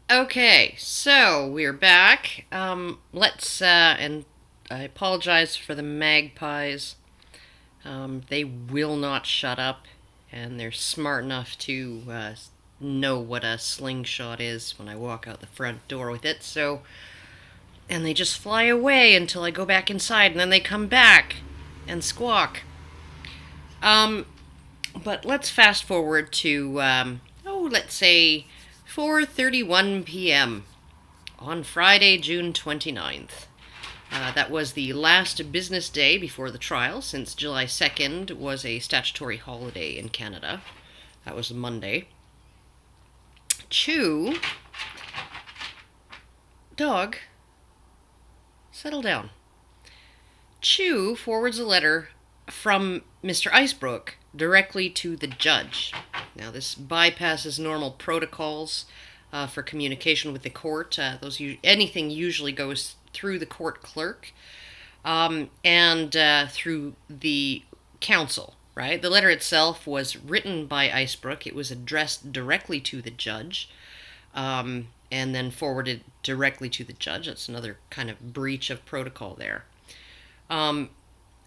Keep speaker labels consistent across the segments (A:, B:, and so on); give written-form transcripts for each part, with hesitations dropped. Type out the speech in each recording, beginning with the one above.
A: Okay, so we're back. And I apologize for the magpies. They will not shut up, and they're smart enough to know what a slingshot is when I walk out the front door with it, and they just fly away until I go back inside, and then they come back and squawk. Um, but let's fast forward to, let's say 4:31 p.m. on Friday, June 29th. That was the last business day before the trial, since July 2nd was a statutory holiday in Canada. That was Monday. Chew, dog, settle down. Chew forwards a letter from Mr. Icebrook directly to the judge. Now, this bypasses normal protocols for communication with the court. Anything usually goes through the court clerk and through the counsel. Right, the letter itself was written by Icebrook. It was addressed directly to the judge, and then forwarded directly to the judge. That's another kind of breach of protocol there. Um,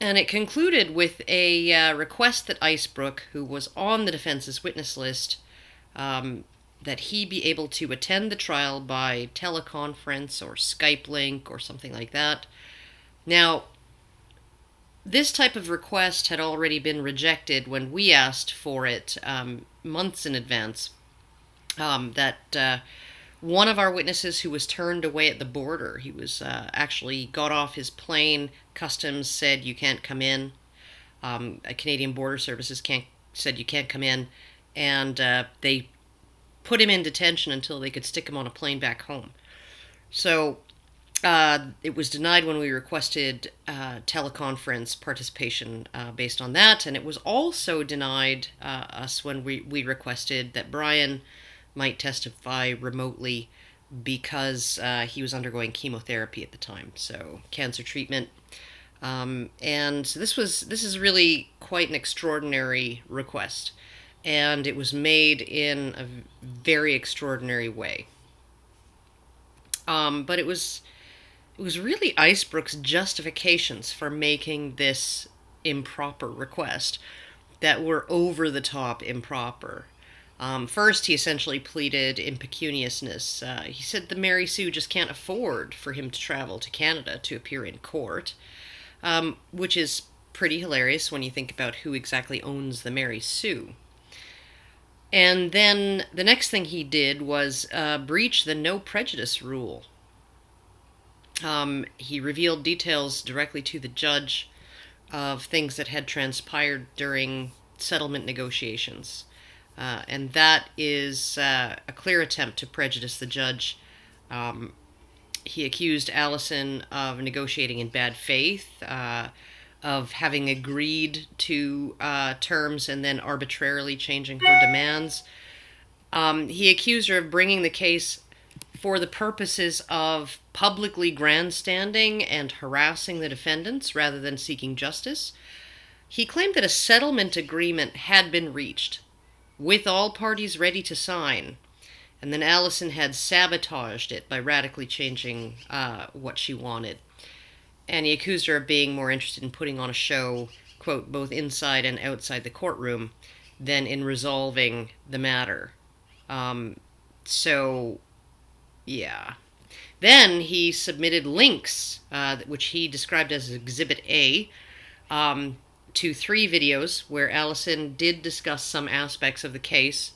A: and it concluded with a request that Icebrook, who was on the defense's witness list, that he be able to attend the trial by teleconference or Skype link or something like that. Now, this type of request had already been rejected when we asked for it months in advance. One of our witnesses who was turned away at the border, he was actually got off his plane. Customs said you can't come in. A Canadian Border Services said you can't come in, and they put him in detention until they could stick him on a plane back home. So it was denied when we requested teleconference participation based on that, and it was also denied us when we requested that Brian might testify remotely because he was undergoing chemotherapy at the time, so cancer treatment. And so this is really quite an extraordinary request, and it was made in a very extraordinary way. But it was really Icebrook's justifications for making this improper request that were over the top improper. First, he essentially pleaded impecuniousness. He said the Mary Sue just can't afford for him to travel to Canada to appear in court, which is pretty hilarious when you think about who exactly owns the Mary Sue. And then the next thing he did was breach the no prejudice rule. He revealed details directly to the judge of things that had transpired during settlement negotiations. And that is a clear attempt to prejudice the judge. He accused Allison of negotiating in bad faith, of having agreed to terms and then arbitrarily changing her demands. He accused her of bringing the case for the purposes of publicly grandstanding and harassing the defendants rather than seeking justice. He claimed that a settlement agreement had been reached, with all parties ready to sign, and then Allison had sabotaged it by radically changing what she wanted. And he accused her of being more interested in putting on a show, quote, both inside and outside the courtroom, than in resolving the matter. So, yeah. Then he submitted links, which he described as Exhibit A, to 3 videos where Allison did discuss some aspects of the case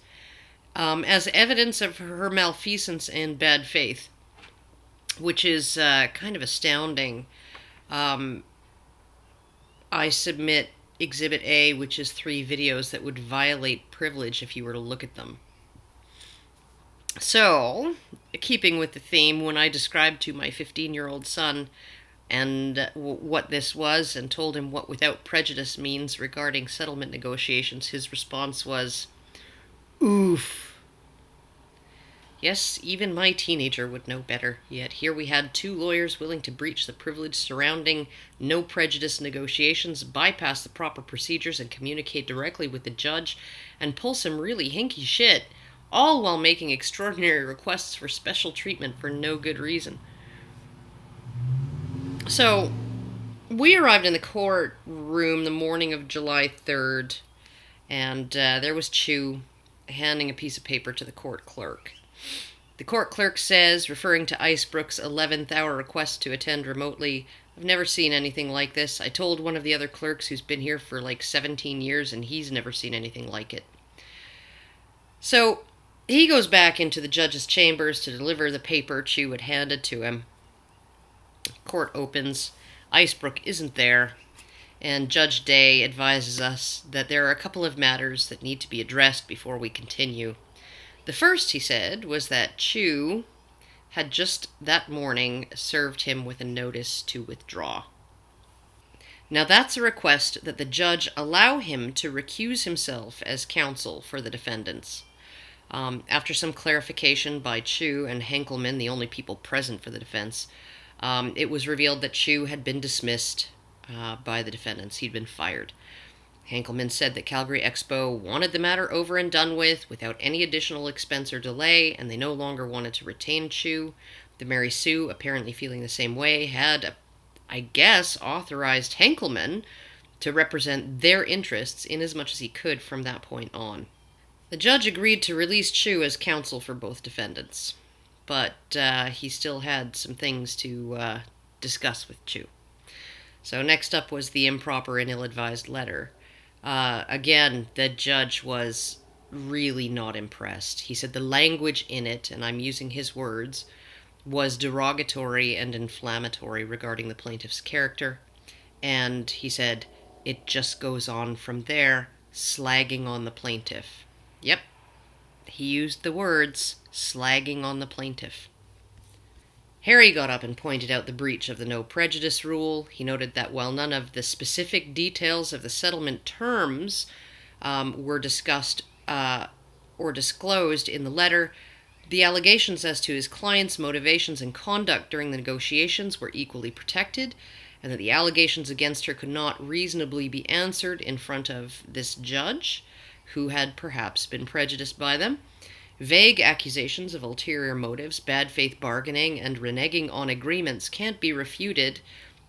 A: as evidence of her malfeasance and bad faith, which is kind of astounding. I submit Exhibit A, which is 3 videos that would violate privilege if you were to look at them. So, keeping with the theme, when I described to my 15-year-old son and what this was and told him what without prejudice means regarding settlement negotiations, his response was, "Oof." Yes, even my teenager would know better, yet here we had 2 lawyers willing to breach the privilege surrounding no prejudice negotiations, bypass the proper procedures, and communicate directly with the judge, and pull some really hinky shit, all while making extraordinary requests for special treatment for no good reason. So, we arrived in the courtroom the morning of July 3rd, and there was Chu handing a piece of paper to the court clerk. The court clerk says, referring to Icebrook's 11th hour request to attend remotely, "I've never seen anything like this. I told one of the other clerks who's been here for like 17 years, and he's never seen anything like it." So he goes back into the judge's chambers to deliver the paper Chu had handed to him. Court opens. Icebrook isn't there, and Judge Day advises us that there are a couple of matters that need to be addressed before we continue. The first, he said, was that Chu had just that morning served him with a notice to withdraw. Now that's a request that the judge allow him to recuse himself as counsel for the defendants. After some clarification by Chu and Hinkelman, the only people present for the defense, it was revealed that Chu had been dismissed by the defendants. He'd been fired. Hinkelman said that Calgary Expo wanted the matter over and done with without any additional expense or delay, and they no longer wanted to retain Chu. The Mary Sue, apparently feeling the same way, had, I guess, authorized Hinkelman to represent their interests in as much as he could from that point on. The judge agreed to release Chu as counsel for both defendants, but he still had some things to discuss with Chu. So next up was the improper and ill-advised letter. Again, the judge was really not impressed. He said the language in it, and I'm using his words, was derogatory and inflammatory regarding the plaintiff's character. And he said, it just goes on from there, slagging on the plaintiff. Yep, he used the words, slagging on the plaintiff. Harry got up and pointed out the breach of the no prejudice rule. He noted that while none of the specific details of the settlement terms were discussed or disclosed in the letter, the allegations as to his client's motivations and conduct during the negotiations were equally protected, and that the allegations against her could not reasonably be answered in front of this judge, who had perhaps been prejudiced by them. Vague accusations of ulterior motives, bad faith bargaining, and reneging on agreements can't be refuted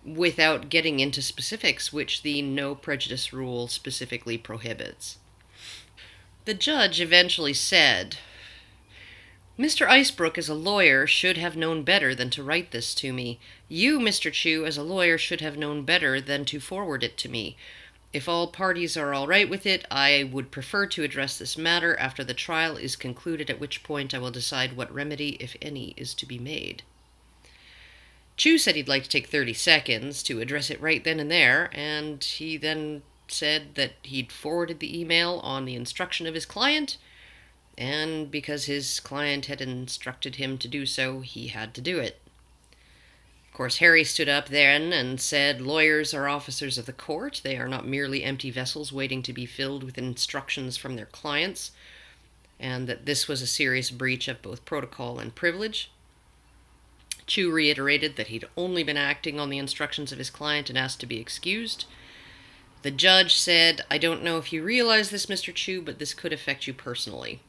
A: without getting into specifics, which the no prejudice rule specifically prohibits. The judge eventually said, "Mr. Icebrook, as a lawyer, should have known better than to write this to me. You, Mr. Chu, as a lawyer, should have known better than to forward it to me. If all parties are all right with it, I would prefer to address this matter after the trial is concluded, at which point I will decide what remedy, if any, is to be made." Chu said he'd like to take 30 seconds to address it right then and there, and he then said that he'd forwarded the email on the instruction of his client, and because his client had instructed him to do so, he had to do it. Of course, Harry stood up then and said, "Lawyers are officers of the court. They are not merely empty vessels waiting to be filled with instructions from their clients," and that this was a serious breach of both protocol and privilege. Chu reiterated that he'd only been acting on the instructions of his client and asked to be excused. The judge said, "I don't know if you realize this, Mr. Chu, but this could affect you personally.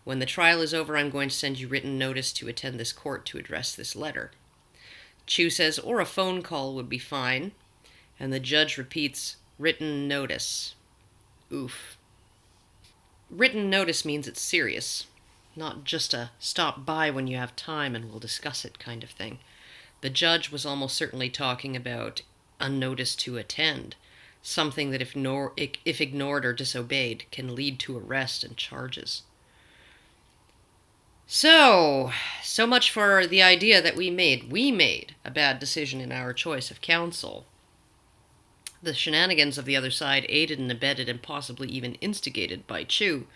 A: When the trial is over, I'm going to send you written notice to attend this court to address this letter." Chu says, "Or a phone call would be fine," and the judge repeats, "written notice." Oof. Written notice means it's serious, not just a stop by when you have time and we'll discuss it kind of thing. The judge was almost certainly talking about a notice to attend, something that if ignored or disobeyed can lead to arrest and charges. So much for the idea that we made a bad decision in our choice of counsel. The shenanigans of the other side, aided and abetted and possibly even instigated by Chu,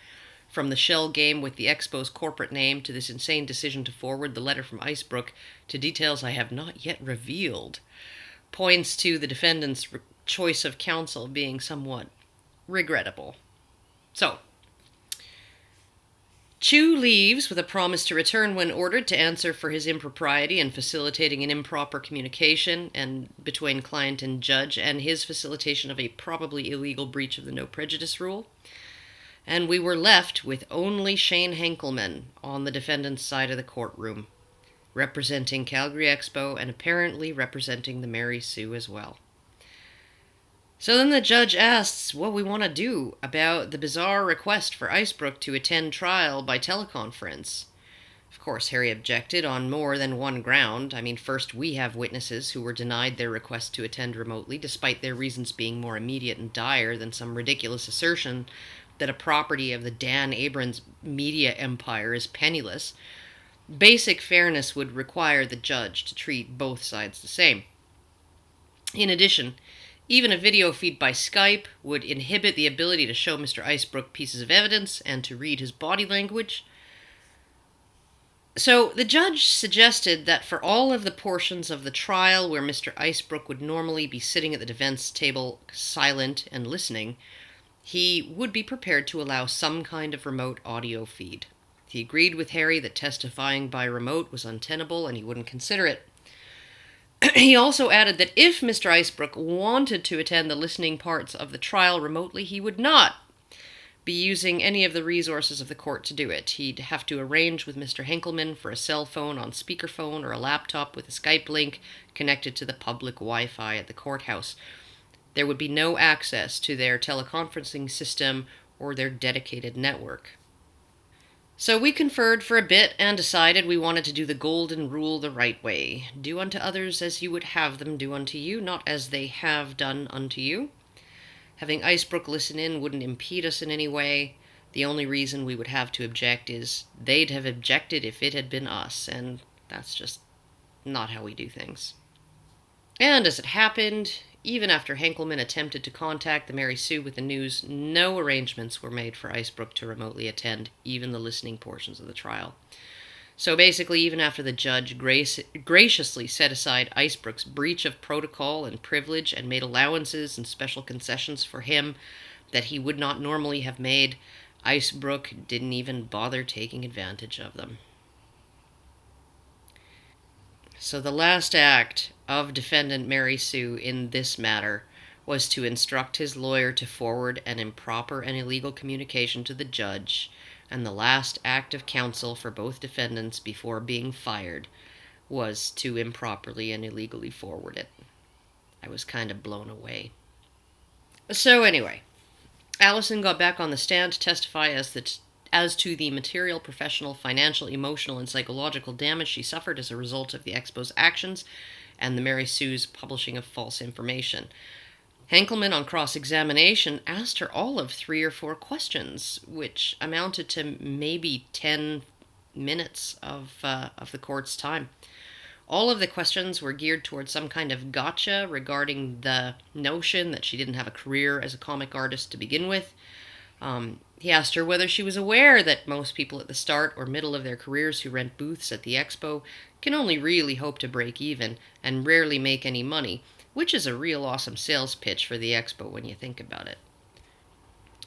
A: from the shell game with the Expo's corporate name to this insane decision to forward the letter from Icebrook to details I have not yet revealed, points to the defendant's choice of counsel being somewhat regrettable. So, Chu leaves with a promise to return when ordered to answer for his impropriety in facilitating an improper communication and between client and judge, and his facilitation of a probably illegal breach of the no prejudice rule. and we were left with only Shane Hinkelman on the defendant's side of the courtroom, representing Calgary Expo and apparently representing the Mary Sue as well. So then the judge asks what we want to do about the bizarre request for Icebrook to attend trial by teleconference. Of course, Harry objected on more than one ground. I mean, first, we have witnesses who were denied their request to attend remotely, despite their reasons being more immediate and dire than some ridiculous assertion that a property of the Dan Abrams media empire is penniless. Basic fairness would require the judge to treat both sides the same. In addition, even a video feed by Skype would inhibit the ability to show Mr. Icebrook pieces of evidence and to read his body language. So the judge suggested that for all of the portions of the trial where Mr. Icebrook would normally be sitting at the defense table silent and listening, he would be prepared to allow some kind of remote audio feed. He agreed with Harry that testifying by remote was untenable and he wouldn't consider it. He also added that if Mr. Icebrook wanted to attend the listening parts of the trial remotely, he would not be using any of the resources of the court to do it. He'd have to arrange with Mr. Hinkelman for a cell phone on speakerphone or a laptop with a Skype link connected to the public Wi-Fi at the courthouse. There would be no access to their teleconferencing system or their dedicated network. So we conferred for a bit and decided we wanted to do the golden rule the right way. Do unto others as you would have them do unto you, not as they have done unto you. Having Icebrook listen in wouldn't impede us in any way. The only reason we would have to object is they'd have objected if it had been us, and that's just not how we do things. And as it happened, even after Hinkelman attempted to contact the Mary Sue with the news, no arrangements were made for Icebrook to remotely attend even the listening portions of the trial. So basically, even after the judge graciously set aside Icebrook's breach of protocol and privilege and made allowances and special concessions for him that he would not normally have made, Icebrook didn't even bother taking advantage of them. So the last act of defendant Mary Sue in this matter was to instruct his lawyer to forward an improper and illegal communication to the judge, and the last act of counsel for both defendants before being fired was to improperly and illegally forward it. I was kind of blown away. So anyway, Allison got back on the stand to testify as to the material, professional, financial, emotional, and psychological damage she suffered as a result of the Expo's actions and the Mary Sue's publishing of false information. Hinkelman, on cross-examination, asked her all of 3 or 4 questions, which amounted to maybe 10 minutes of the court's time. All of the questions were geared towards some kind of gotcha regarding the notion that she didn't have a career as a comic artist to begin with. He asked her whether she was aware that most people at the start or middle of their careers who rent booths at the Expo can only really hope to break even and rarely make any money, which is a real awesome sales pitch for the Expo when you think about it.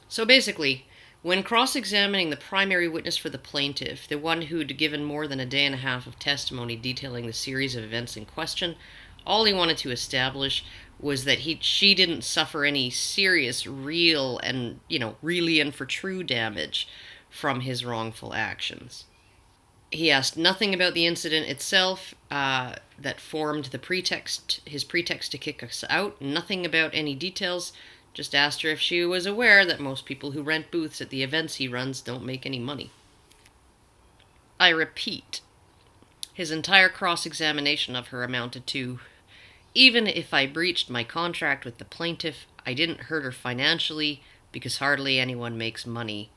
A: So basically, when cross-examining the primary witness for the plaintiff, the one who'd given more than a day and a half of testimony detailing the series of events in question, all he wanted to establish was that she didn't suffer any serious, real, and, really and for true damage from his wrongful actions. He asked nothing about the incident itself that formed his pretext to kick us out, nothing about any details, just asked her if she was aware that most people who rent booths at the events he runs don't make any money. I repeat, his entire cross-examination of her amounted to, even if I breached my contract with the plaintiff, I didn't hurt her financially because hardly anyone makes money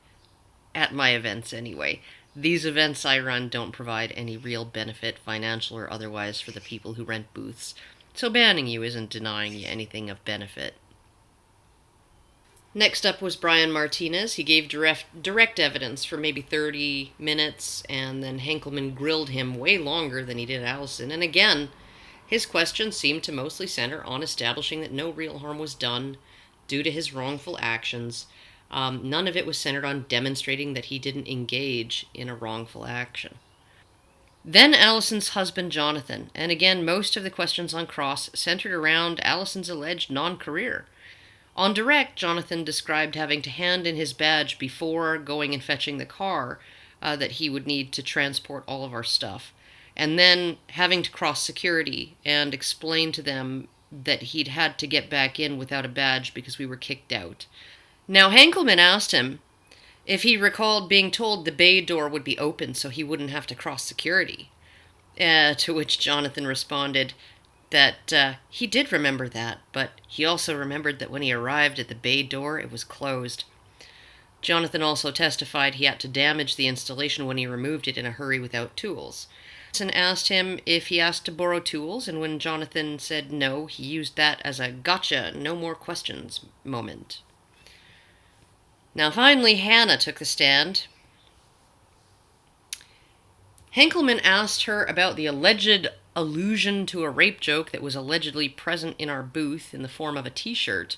A: at my events anyway. These events I run don't provide any real benefit, financial or otherwise, for the people who rent booths, so banning you isn't denying you anything of benefit. Next up was Brian Martinez. He gave direct evidence for maybe 30 minutes, and then Hinkelman grilled him way longer than he did Allison, and again, his questions seemed to mostly center on establishing that no real harm was done due to his wrongful actions. None of it was centered on demonstrating that he didn't engage in a wrongful action. Then Allison's husband, Jonathan, and again, most of the questions on cross centered around Allison's alleged non-career. On direct, Jonathan described having to hand in his badge before going and fetching the car that he would need to transport all of our stuff, and then having to cross security and explain to them that he'd had to get back in without a badge because we were kicked out. Now, Hinkelman asked him if he recalled being told the bay door would be open so he wouldn't have to cross security. To which Jonathan responded that he did remember that, but he also remembered that when he arrived at the bay door, it was closed. Jonathan also testified he had to damage the installation when he removed it in a hurry without tools. Jonathan asked him if he asked to borrow tools, and when Jonathan said no, he used that as a gotcha, no more questions moment. Now finally, Hannah took the stand. Hinkelman asked her about the alleged allusion to a rape joke that was allegedly present in our booth in the form of a t-shirt.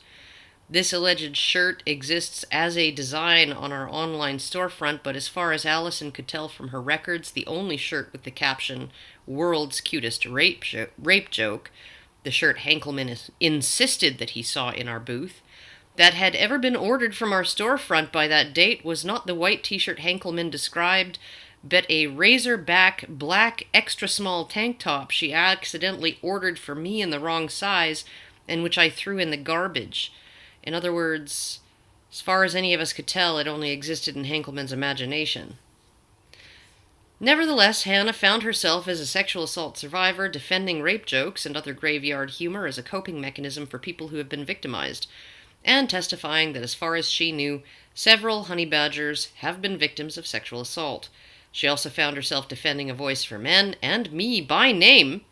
A: This alleged shirt exists as a design on our online storefront, but as far as Allison could tell from her records, the only shirt with the caption, "World's Cutest Rape Joke," the shirt Hinkelman insisted that he saw in our booth, that had ever been ordered from our storefront by that date was not the white t-shirt Hinkelman described, but a razorback black extra small tank top she accidentally ordered for me in the wrong size and which I threw in the garbage. In other words, as far as any of us could tell, it only existed in Hinkelman's imagination. Nevertheless, Hannah found herself as a sexual assault survivor defending rape jokes and other graveyard humor as a coping mechanism for people who have been victimized, and testifying that as far as she knew, several honey badgers have been victims of sexual assault. She also found herself defending A Voice for Men, and me by name,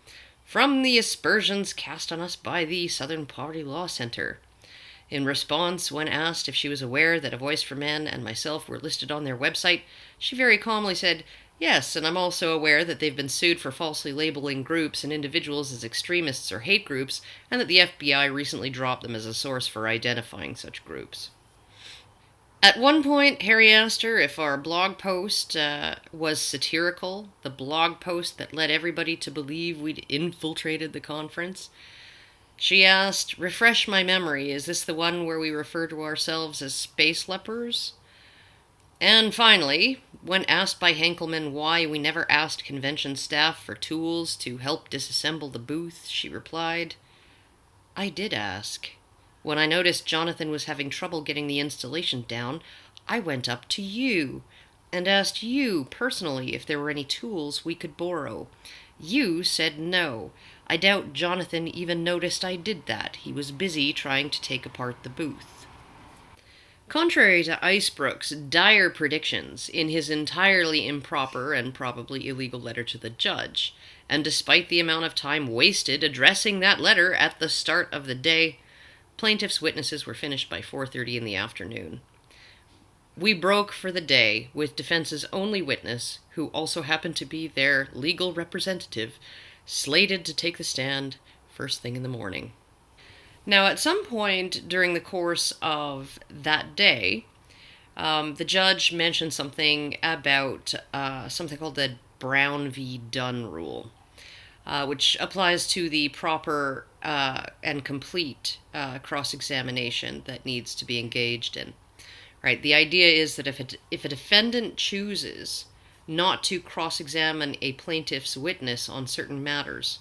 A: from the aspersions cast on us by the Southern Poverty Law Center. In response, when asked if she was aware that A Voice for Men and myself were listed on their website, she very calmly said, "Yes, and I'm also aware that they've been sued for falsely labeling groups and individuals as extremists or hate groups, and that the FBI recently dropped them as a source for identifying such groups." At one point, Harry asked her if our blog post was satirical, the blog post that led everybody to believe we'd infiltrated the conference. She asked, "Refresh my memory, is this the one where we refer to ourselves as space lepers?" And finally, when asked by Hinkelman why we never asked convention staff for tools to help disassemble the booth, she replied, "I did ask. When I noticed Jonathan was having trouble getting the installation down, I went up to you and asked you personally if there were any tools we could borrow. You said no. I doubt Jonathan even noticed I did that. He was busy trying to take apart the booth." Contrary to Icebrook's dire predictions in his entirely improper and probably illegal letter to the judge, and despite the amount of time wasted addressing that letter at the start of the day, plaintiff's witnesses were finished by 4:30 in the afternoon. We broke for the day with defense's only witness, who also happened to be their legal representative, slated to take the stand first thing in the morning. Now, at some point during the course of that day, the judge mentioned something about something called the Brown v. Dunn rule, which applies to the proper and complete cross-examination that needs to be engaged in. Right? The idea is that if a defendant chooses not to cross-examine a plaintiff's witness on certain matters,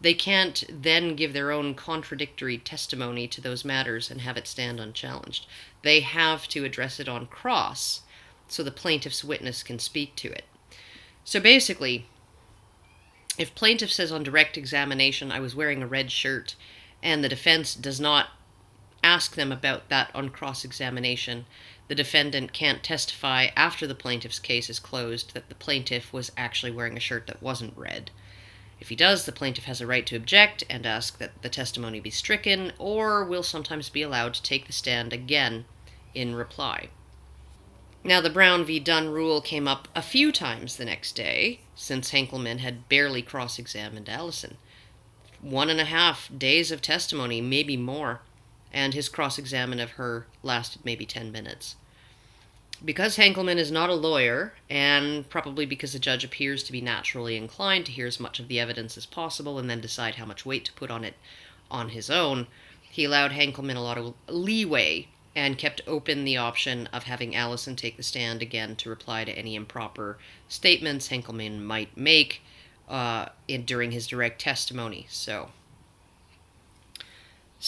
A: they can't then give their own contradictory testimony to those matters and have it stand unchallenged. They have to address it on cross so the plaintiff's witness can speak to it. So basically, if plaintiff says on direct examination, "I was wearing a red shirt," and the defense does not ask them about that on cross-examination, the defendant can't testify after the plaintiff's case is closed that the plaintiff was actually wearing a shirt that wasn't red. If he does, the plaintiff has a right to object and ask that the testimony be stricken, or will sometimes be allowed to take the stand again in reply. Now, the Brown v. Dunn rule came up a few times the next day, since Hinkelman had barely cross-examined Allison. 1.5 days of testimony, maybe more, and his cross-examine of her lasted maybe 10 minutes. Because Hinkelman is not a lawyer, and probably because the judge appears to be naturally inclined to hear as much of the evidence as possible and then decide how much weight to put on it on his own, He allowed Hinkelman a lot of leeway and kept open the option of having Allison take the stand again to reply to any improper statements Hinkelman might make during his direct testimony. So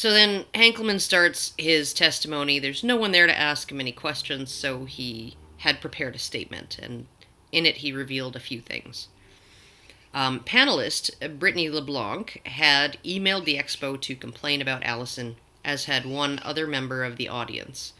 A: then Hinkelman starts his testimony. There's no one there to ask him any questions, so he had prepared a statement, and in it he revealed a few things. Panelist Brittany LeBlanc had emailed the expo to complain about Allison, as had one other member of the audience.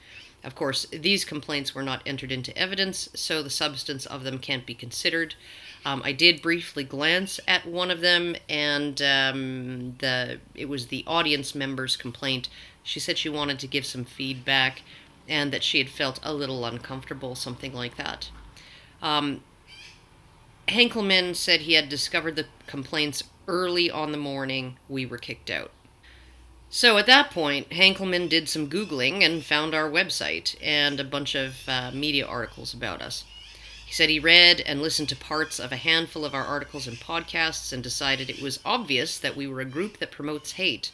A: Of course, these complaints were not entered into evidence, so the substance of them can't be considered. I did briefly glance at one of them, and it was the audience member's complaint. She said she wanted to give some feedback, and that she had felt a little uncomfortable, something like that. Hinkelman said he had discovered the complaints early on the morning we were kicked out. So at that point, Hinkelman did some Googling and found our website and a bunch of media articles about us. He said he read and listened to parts of a handful of our articles and podcasts and decided it was obvious that we were a group that promotes hate.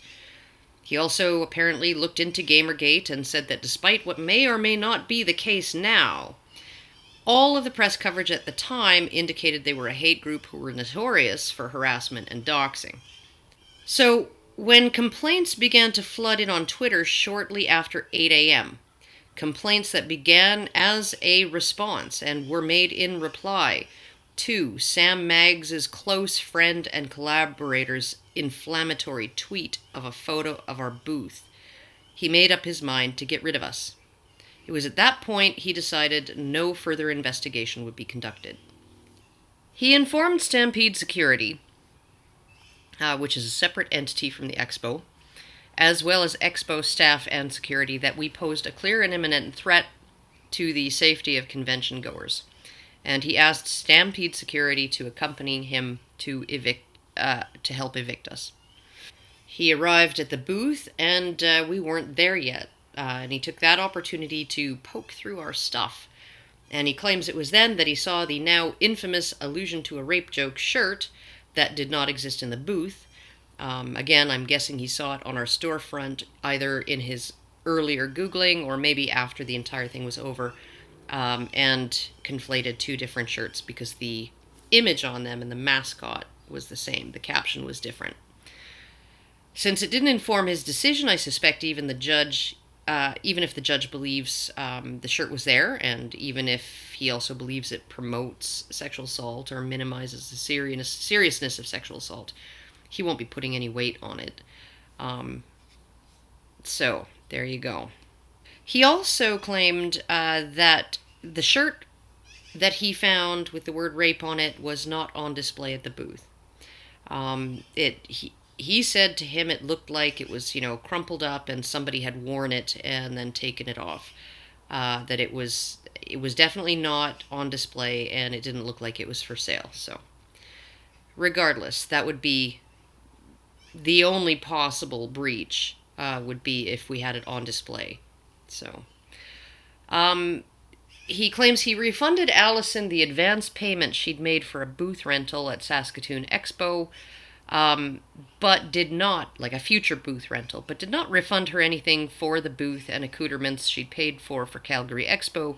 A: He also apparently looked into Gamergate and said that despite what may or may not be the case now, all of the press coverage at the time indicated they were a hate group who were notorious for harassment and doxing. So, when complaints began to flood in on Twitter shortly after 8 a.m., complaints that began as a response and were made in reply to Sam Maggs' close friend and collaborator's inflammatory tweet of a photo of our booth, he made up his mind to get rid of us. It was at that point he decided no further investigation would be conducted. He informed Stampede Security, which is a separate entity from the Expo, as well as Expo staff and security, that we posed a clear and imminent threat to the safety of convention goers. And he asked Stampede Security to accompany him to help evict us. He arrived at the booth, and we weren't there yet. And he took that opportunity to poke through our stuff. And he claims it was then that he saw the now infamous allusion to a rape joke shirt that did not exist in the booth. Again, I'm guessing he saw it on our storefront, either in his earlier Googling or maybe after the entire thing was over, and conflated two different shirts because the image on them and the mascot was the same. The caption was different. Since it didn't inform his decision, I suspect even if the judge believes the shirt was there, and even if he also believes it promotes sexual assault or minimizes the seriousness of sexual assault, he won't be putting any weight on it. So, there you go. He also claimed that the shirt that he found with the word rape on it was not on display at the booth. He said to him it looked like it was, crumpled up and somebody had worn it and then taken it off. That it was definitely not on display and it didn't look like it was for sale. So, regardless, that would be the only possible breach, would be if we had it on display. So, he claims he refunded Allison the advance payment she'd made for a booth rental at Saskatoon Expo, but did not, like a future booth rental, but did not refund her anything for the booth and accoutrements she'd paid for Calgary Expo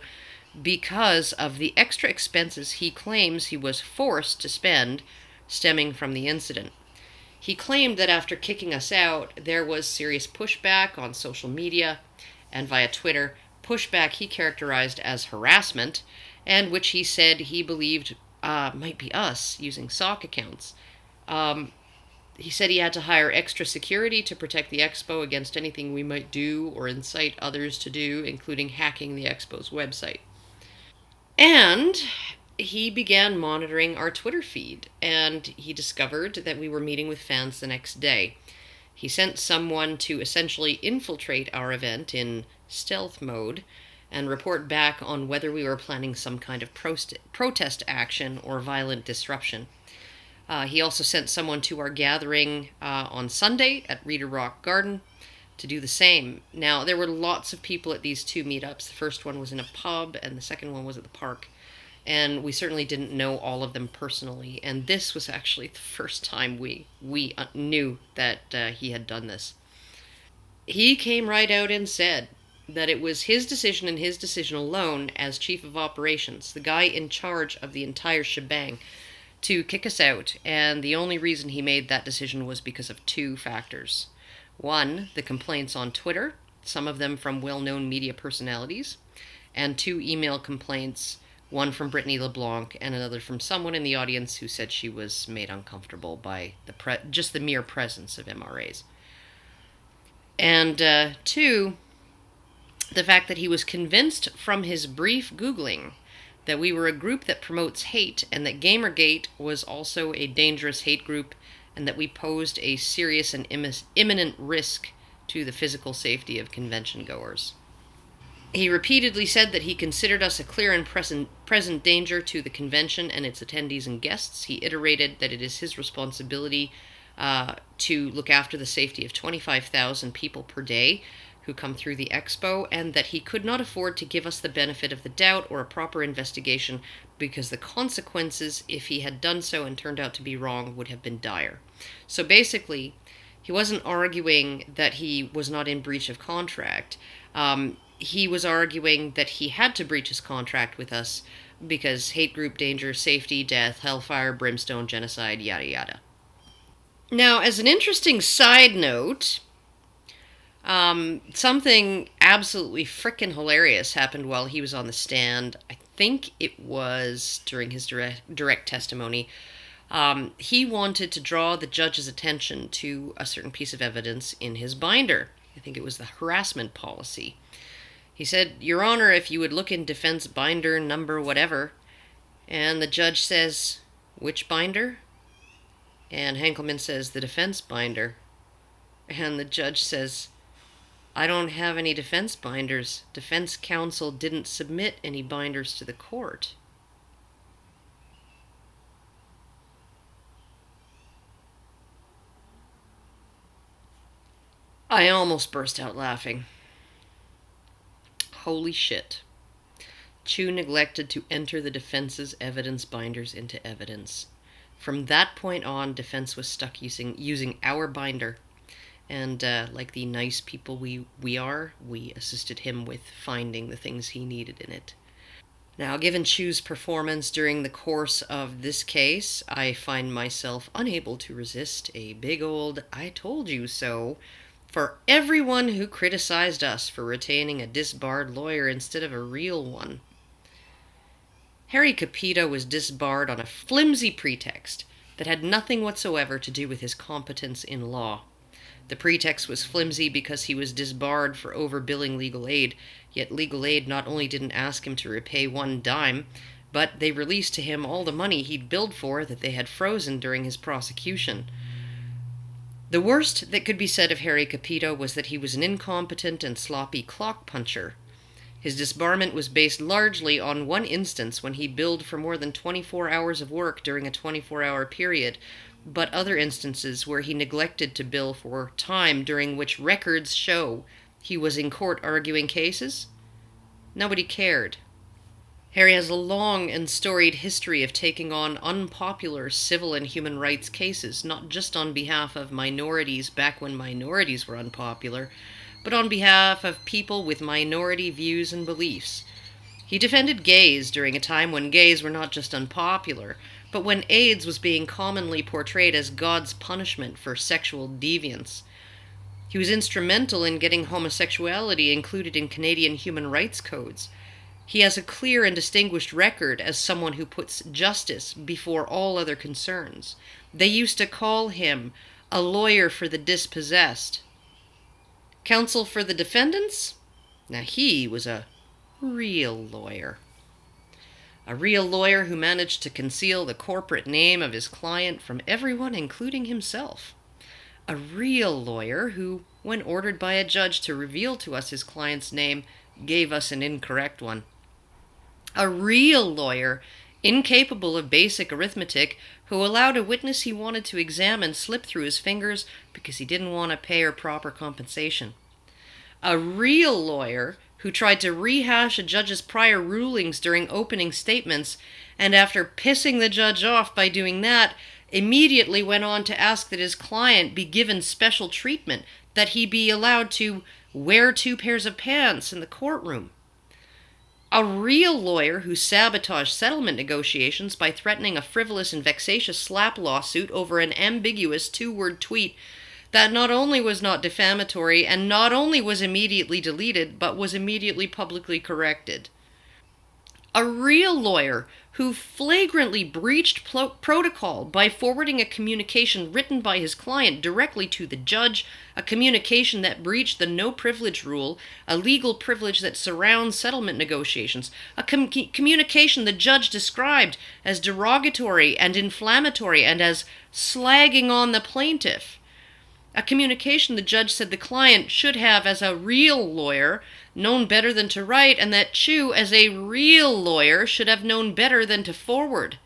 A: because of the extra expenses he claims he was forced to spend stemming from the incident. He claimed that after kicking us out, there was serious pushback on social media and via Twitter, pushback he characterized as harassment, and which he said he believed might be us using sock accounts. He said he had to hire extra security to protect the expo against anything we might do or incite others to do, including hacking the expo's website. And he began monitoring our Twitter feed, and he discovered that we were meeting with fans the next day. He sent someone to essentially infiltrate our event in stealth mode and report back on whether we were planning some kind of protest action or violent disruption. He also sent someone to our gathering on Sunday at Reader Rock Garden to do the same. Now, there were lots of people at these two meetups. The first one was in a pub, and the second one was at the park. And we certainly didn't know all of them personally. And this was actually the first time we knew that he had done this. He came right out and said that it was his decision and his decision alone as chief of operations, the guy in charge of the entire shebang, to kick us out, and the only reason he made that decision was because of two factors. One, the complaints on Twitter, some of them from well-known media personalities, and two email complaints, one from Brittany LeBlanc and another from someone in the audience who said she was made uncomfortable by just the mere presence of MRAs. And two, the fact that he was convinced from his brief Googling that we were a group that promotes hate and that Gamergate was also a dangerous hate group and that we posed a serious and imminent risk to the physical safety of convention goers. He repeatedly said that he considered us a clear and present danger to the convention and its attendees and guests. He iterated that it is his responsibility to look after the safety of 25,000 people per day who come through the expo, and that he could not afford to give us the benefit of the doubt or a proper investigation because the consequences, if he had done so and turned out to be wrong, would have been dire. So basically, he wasn't arguing that he was not in breach of contract. He was arguing that he had to breach his contract with us because hate group, danger, safety, death, hellfire, brimstone, genocide, yada yada. Now, as an interesting side note, something absolutely frickin' hilarious happened while he was on the stand. I think it was during his direct testimony. He wanted to draw the judge's attention to a certain piece of evidence in his binder. I think it was the harassment policy. He said, "Your Honor, if you would look in defense binder number whatever," and the judge says, "Which binder?" And Hinkelman says, "The defense binder." And the judge says, "I don't have any defense binders. Defense counsel didn't submit any binders to the court." I almost burst out laughing. Holy shit. Chu neglected to enter the defense's evidence binders into evidence. From that point on, defense was stuck using our binder. And like the nice people we are, we assisted him with finding the things he needed in it. Now, given Chu's performance during the course of this case, I find myself unable to resist a big old "I told you so" for everyone who criticized us for retaining a disbarred lawyer instead of a real one. Harry Capito was disbarred on a flimsy pretext that had nothing whatsoever to do with his competence in law. The pretext was flimsy because he was disbarred for overbilling legal aid, yet legal aid not only didn't ask him to repay one dime, but they released to him all the money he'd billed for that they had frozen during his prosecution. The worst that could be said of Harry Capito was that he was an incompetent and sloppy clock puncher. His disbarment was based largely on one instance when he billed for more than 24 hours of work during a 24-hour period, but other instances where he neglected to bill for time during which records show he was in court arguing cases. Nobody cared. Harry has a long and storied history of taking on unpopular civil and human rights cases, not just on behalf of minorities back when minorities were unpopular, but on behalf of people with minority views and beliefs. He defended gays during a time when gays were not just unpopular, but when AIDS was being commonly portrayed as God's punishment for sexual deviance. He was instrumental in getting homosexuality included in Canadian human rights codes. He has a clear and distinguished record as someone who puts justice before all other concerns. They used to call him a lawyer for the dispossessed. Counsel for the defendants? Now he was a real lawyer. A real lawyer who managed to conceal the corporate name of his client from everyone, including himself. A real lawyer who, when ordered by a judge to reveal to us his client's name, gave us an incorrect one. A real lawyer, incapable of basic arithmetic, who allowed a witness he wanted to examine slip through his fingers because he didn't want to pay her proper compensation. A real lawyer who tried to rehash a judge's prior rulings during opening statements, and after pissing the judge off by doing that, immediately went on to ask that his client be given special treatment, that he be allowed to wear 2 pairs of pants in the courtroom. A real lawyer who sabotaged settlement negotiations by threatening a frivolous and vexatious slap lawsuit over an ambiguous 2-word tweet that not only was not defamatory and not only was immediately deleted, but was immediately publicly corrected. A real lawyer who flagrantly breached protocol by forwarding a communication written by his client directly to the judge, a communication that breached the no privilege rule, a legal privilege that surrounds settlement negotiations, a communication the judge described as derogatory and inflammatory and as slagging on the plaintiff. A communication the judge said the client should have, as a real lawyer, known better than to write, and that Chu, as a real lawyer, should have known better than to forward.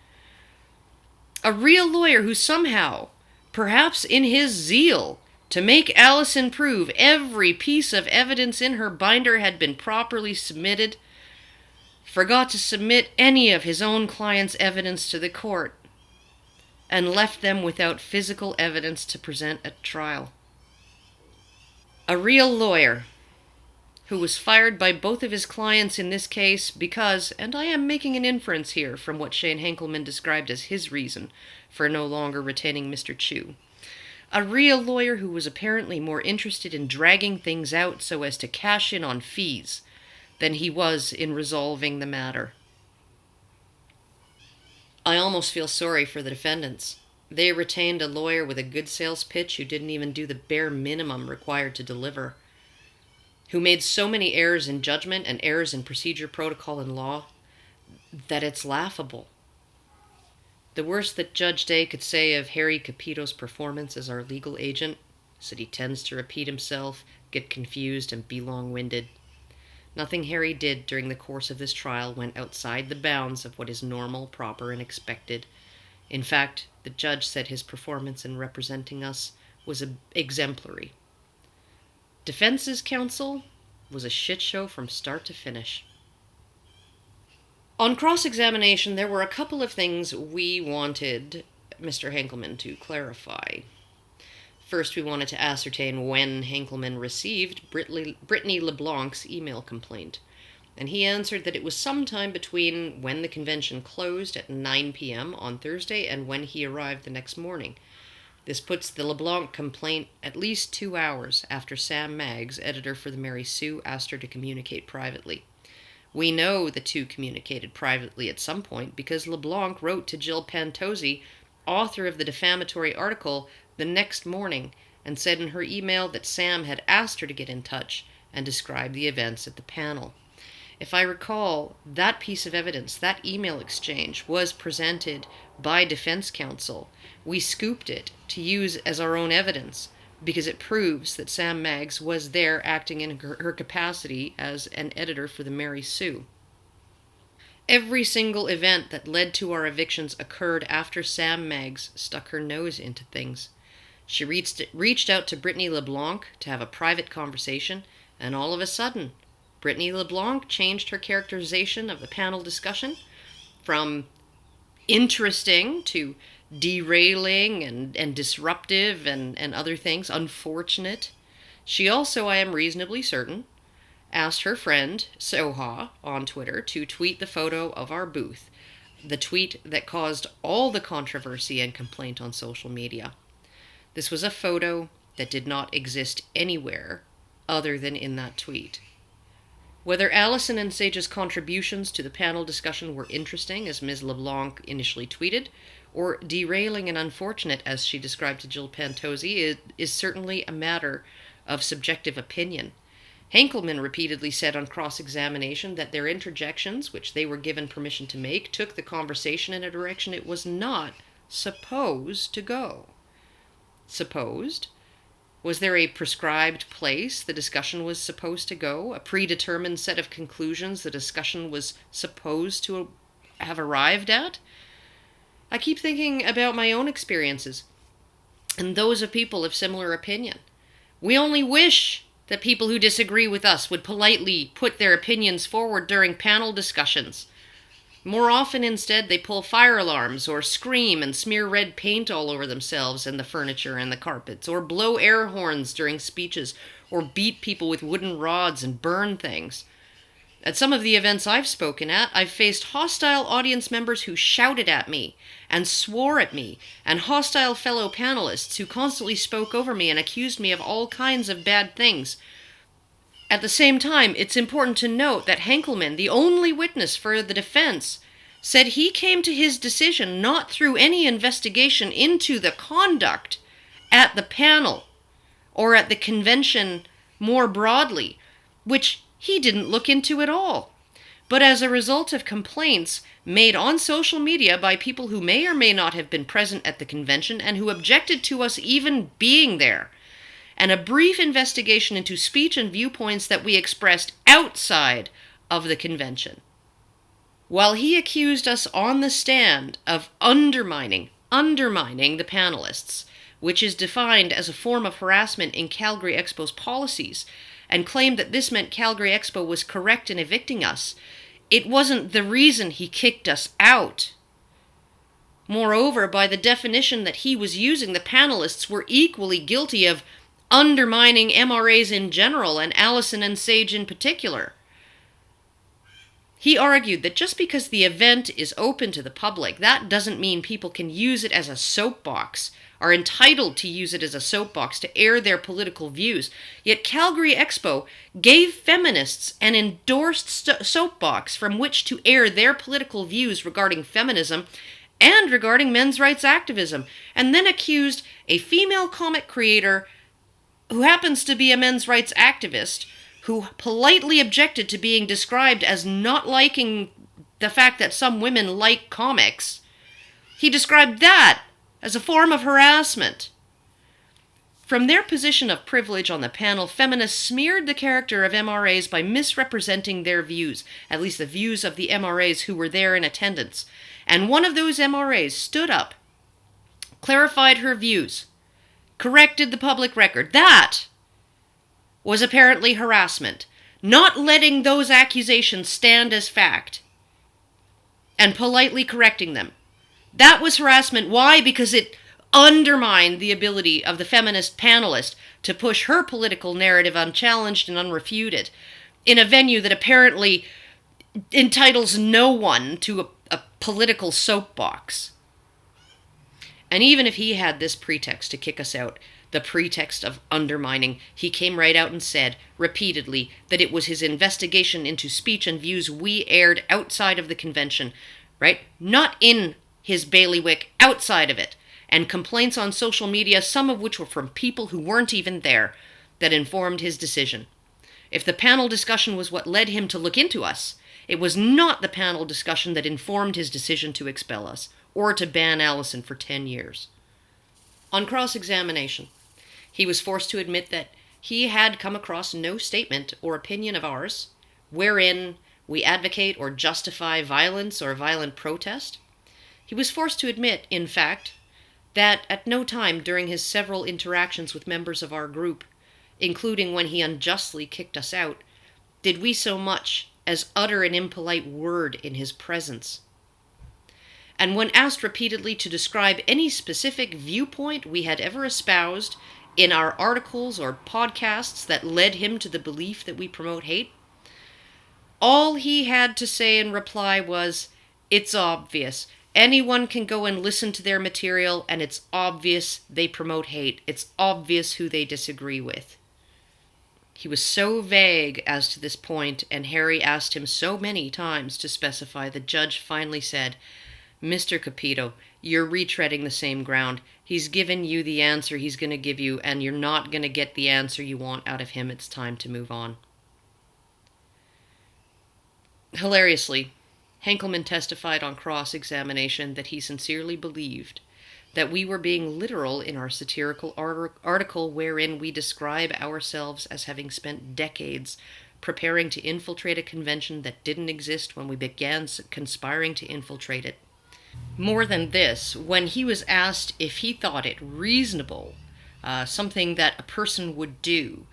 A: A real lawyer who somehow, perhaps in his zeal to make Allison prove every piece of evidence in her binder had been properly submitted, forgot to submit any of his own client's evidence to the court, and left them without physical evidence to present at trial. A real lawyer who was fired by both of his clients in this case because, and I am making an inference here from what Shane Hinkelman described as his reason for no longer retaining Mr. Chu. A real lawyer who was apparently more interested in dragging things out so as to cash in on fees than he was in resolving the matter. I almost feel sorry for the defendants. They retained a lawyer with a good sales pitch who didn't even do the bare minimum required to deliver, who made so many errors in judgment and errors in procedure, protocol, and law that it's laughable. The worst that Judge Day could say of Harry Capito's performance as our legal agent is that he tends to repeat himself, get confused, and be long-winded. Nothing Harry did during the course of this trial went outside the bounds of what is normal, proper, and expected. In fact, the judge said his performance in representing us was exemplary. Defense's counsel was a shit show from start to finish. On cross-examination, there were a couple of things we wanted Mr. Hinkelman to clarify. First, we wanted to ascertain when Hinkelman received Brittany LeBlanc's email complaint, and he answered that it was sometime between when the convention closed at 9 p.m. on Thursday and when he arrived the next morning. This puts the LeBlanc complaint at least 2 hours after Sam Maggs, editor for the Mary Sue, asked her to communicate privately. We know the two communicated privately at some point because LeBlanc wrote to Jill Pantozzi, author of the defamatory article, the next morning and said in her email that Sam had asked her to get in touch and describe the events at the panel. If I recall, that piece of evidence, that email exchange, was presented by defense counsel. We scooped it to use as our own evidence because it proves that Sam Maggs was there acting in her capacity as an editor for the Mary Sue. Every single event that led to our evictions occurred after Sam Maggs stuck her nose into things. She reached out to Brittany LeBlanc to have a private conversation, and all of a sudden, Brittany LeBlanc changed her characterization of the panel discussion from interesting to derailing and disruptive and other things, unfortunate. She also, I am reasonably certain, asked her friend, Soha, on Twitter to tweet the photo of our booth, the tweet that caused all the controversy and complaint on social media. This was a photo that did not exist anywhere other than in that tweet. Whether Allison and Sage's contributions to the panel discussion were interesting, as Ms. LeBlanc initially tweeted, or derailing and unfortunate, as she described to Jill Pantozzi, is certainly a matter of subjective opinion. Hinkelman repeatedly said on cross-examination that their interjections, which they were given permission to make, took the conversation in a direction it was not supposed to go. Supposed? Was there a prescribed place the discussion was supposed to go? A predetermined set of conclusions the discussion was supposed to have arrived at? I keep thinking about my own experiences and those of people of similar opinion. We only wish that people who disagree with us would politely put their opinions forward during panel discussions. More often, instead, they pull fire alarms, or scream and smear red paint all over themselves and the furniture and the carpets, or blow air horns during speeches, or beat people with wooden rods and burn things. At some of the events I've spoken at, I've faced hostile audience members who shouted at me and swore at me, and hostile fellow panelists who constantly spoke over me and accused me of all kinds of bad things. At the same time, it's important to note that Hinkelman, the only witness for the defense, said he came to his decision not through any investigation into the conduct at the panel or at the convention more broadly, which he didn't look into at all, but as a result of complaints made on social media by people who may or may not have been present at the convention and who objected to us even being there, and a brief investigation into speech and viewpoints that we expressed outside of the convention. While he accused us on the stand of undermining the panelists, which is defined as a form of harassment in Calgary Expo's policies, and claimed that this meant Calgary Expo was correct in evicting us, it wasn't the reason he kicked us out. Moreover, by the definition that he was using, the panelists were equally guilty of undermining MRAs in general, and Allison and Sage in particular. He argued that just because the event is open to the public, that doesn't mean people can use it as a soapbox, are entitled to use it as a soapbox to air their political views. Yet Calgary Expo gave feminists an endorsed soapbox from which to air their political views regarding feminism and regarding men's rights activism, and then accused a female comic creator who happens to be a men's rights activist, who politely objected to being described as not liking the fact that some women like comics. He described that as a form of harassment. From their position of privilege on the panel, feminists smeared the character of MRAs by misrepresenting their views, at least the views of the MRAs who were there in attendance. And one of those MRAs stood up, clarified her views, corrected the public record. That was apparently harassment. Not letting those accusations stand as fact and politely correcting them. That was harassment. Why? Because it undermined the ability of the feminist panelist to push her political narrative unchallenged and unrefuted in a venue that apparently entitles no one to a political soapbox. And even if he had this pretext to kick us out, the pretext of undermining, he came right out and said repeatedly that it was his investigation into speech and views we aired outside of the convention, right? Not in his bailiwick, outside of it, and complaints on social media, some of which were from people who weren't even there, that informed his decision. If the panel discussion was what led him to look into us, it was not the panel discussion that informed his decision to expel us, or to ban Allison for 10 years. On cross-examination, he was forced to admit that he had come across no statement or opinion of ours wherein we advocate or justify violence or violent protest. He was forced to admit, in fact, that at no time during his several interactions with members of our group, including when he unjustly kicked us out, did we so much as utter an impolite word in his presence. And when asked repeatedly to describe any specific viewpoint we had ever espoused in our articles or podcasts that led him to the belief that we promote hate, all he had to say in reply was, "It's obvious. Anyone can go and listen to their material, and it's obvious they promote hate. It's obvious who they disagree with." He was so vague as to this point, and Harry asked him so many times to specify, the judge finally said, "Mr. Capito, you're retreading the same ground. He's given you the answer he's going to give you, and you're not going to get the answer you want out of him. It's time to move on." Hilariously, Hinkelman testified on cross-examination that he sincerely believed that we were being literal in our satirical article wherein we describe ourselves as having spent decades preparing to infiltrate a convention that didn't exist when we began conspiring to infiltrate it. More than this, when he was asked if he thought it reasonable, something that a person would do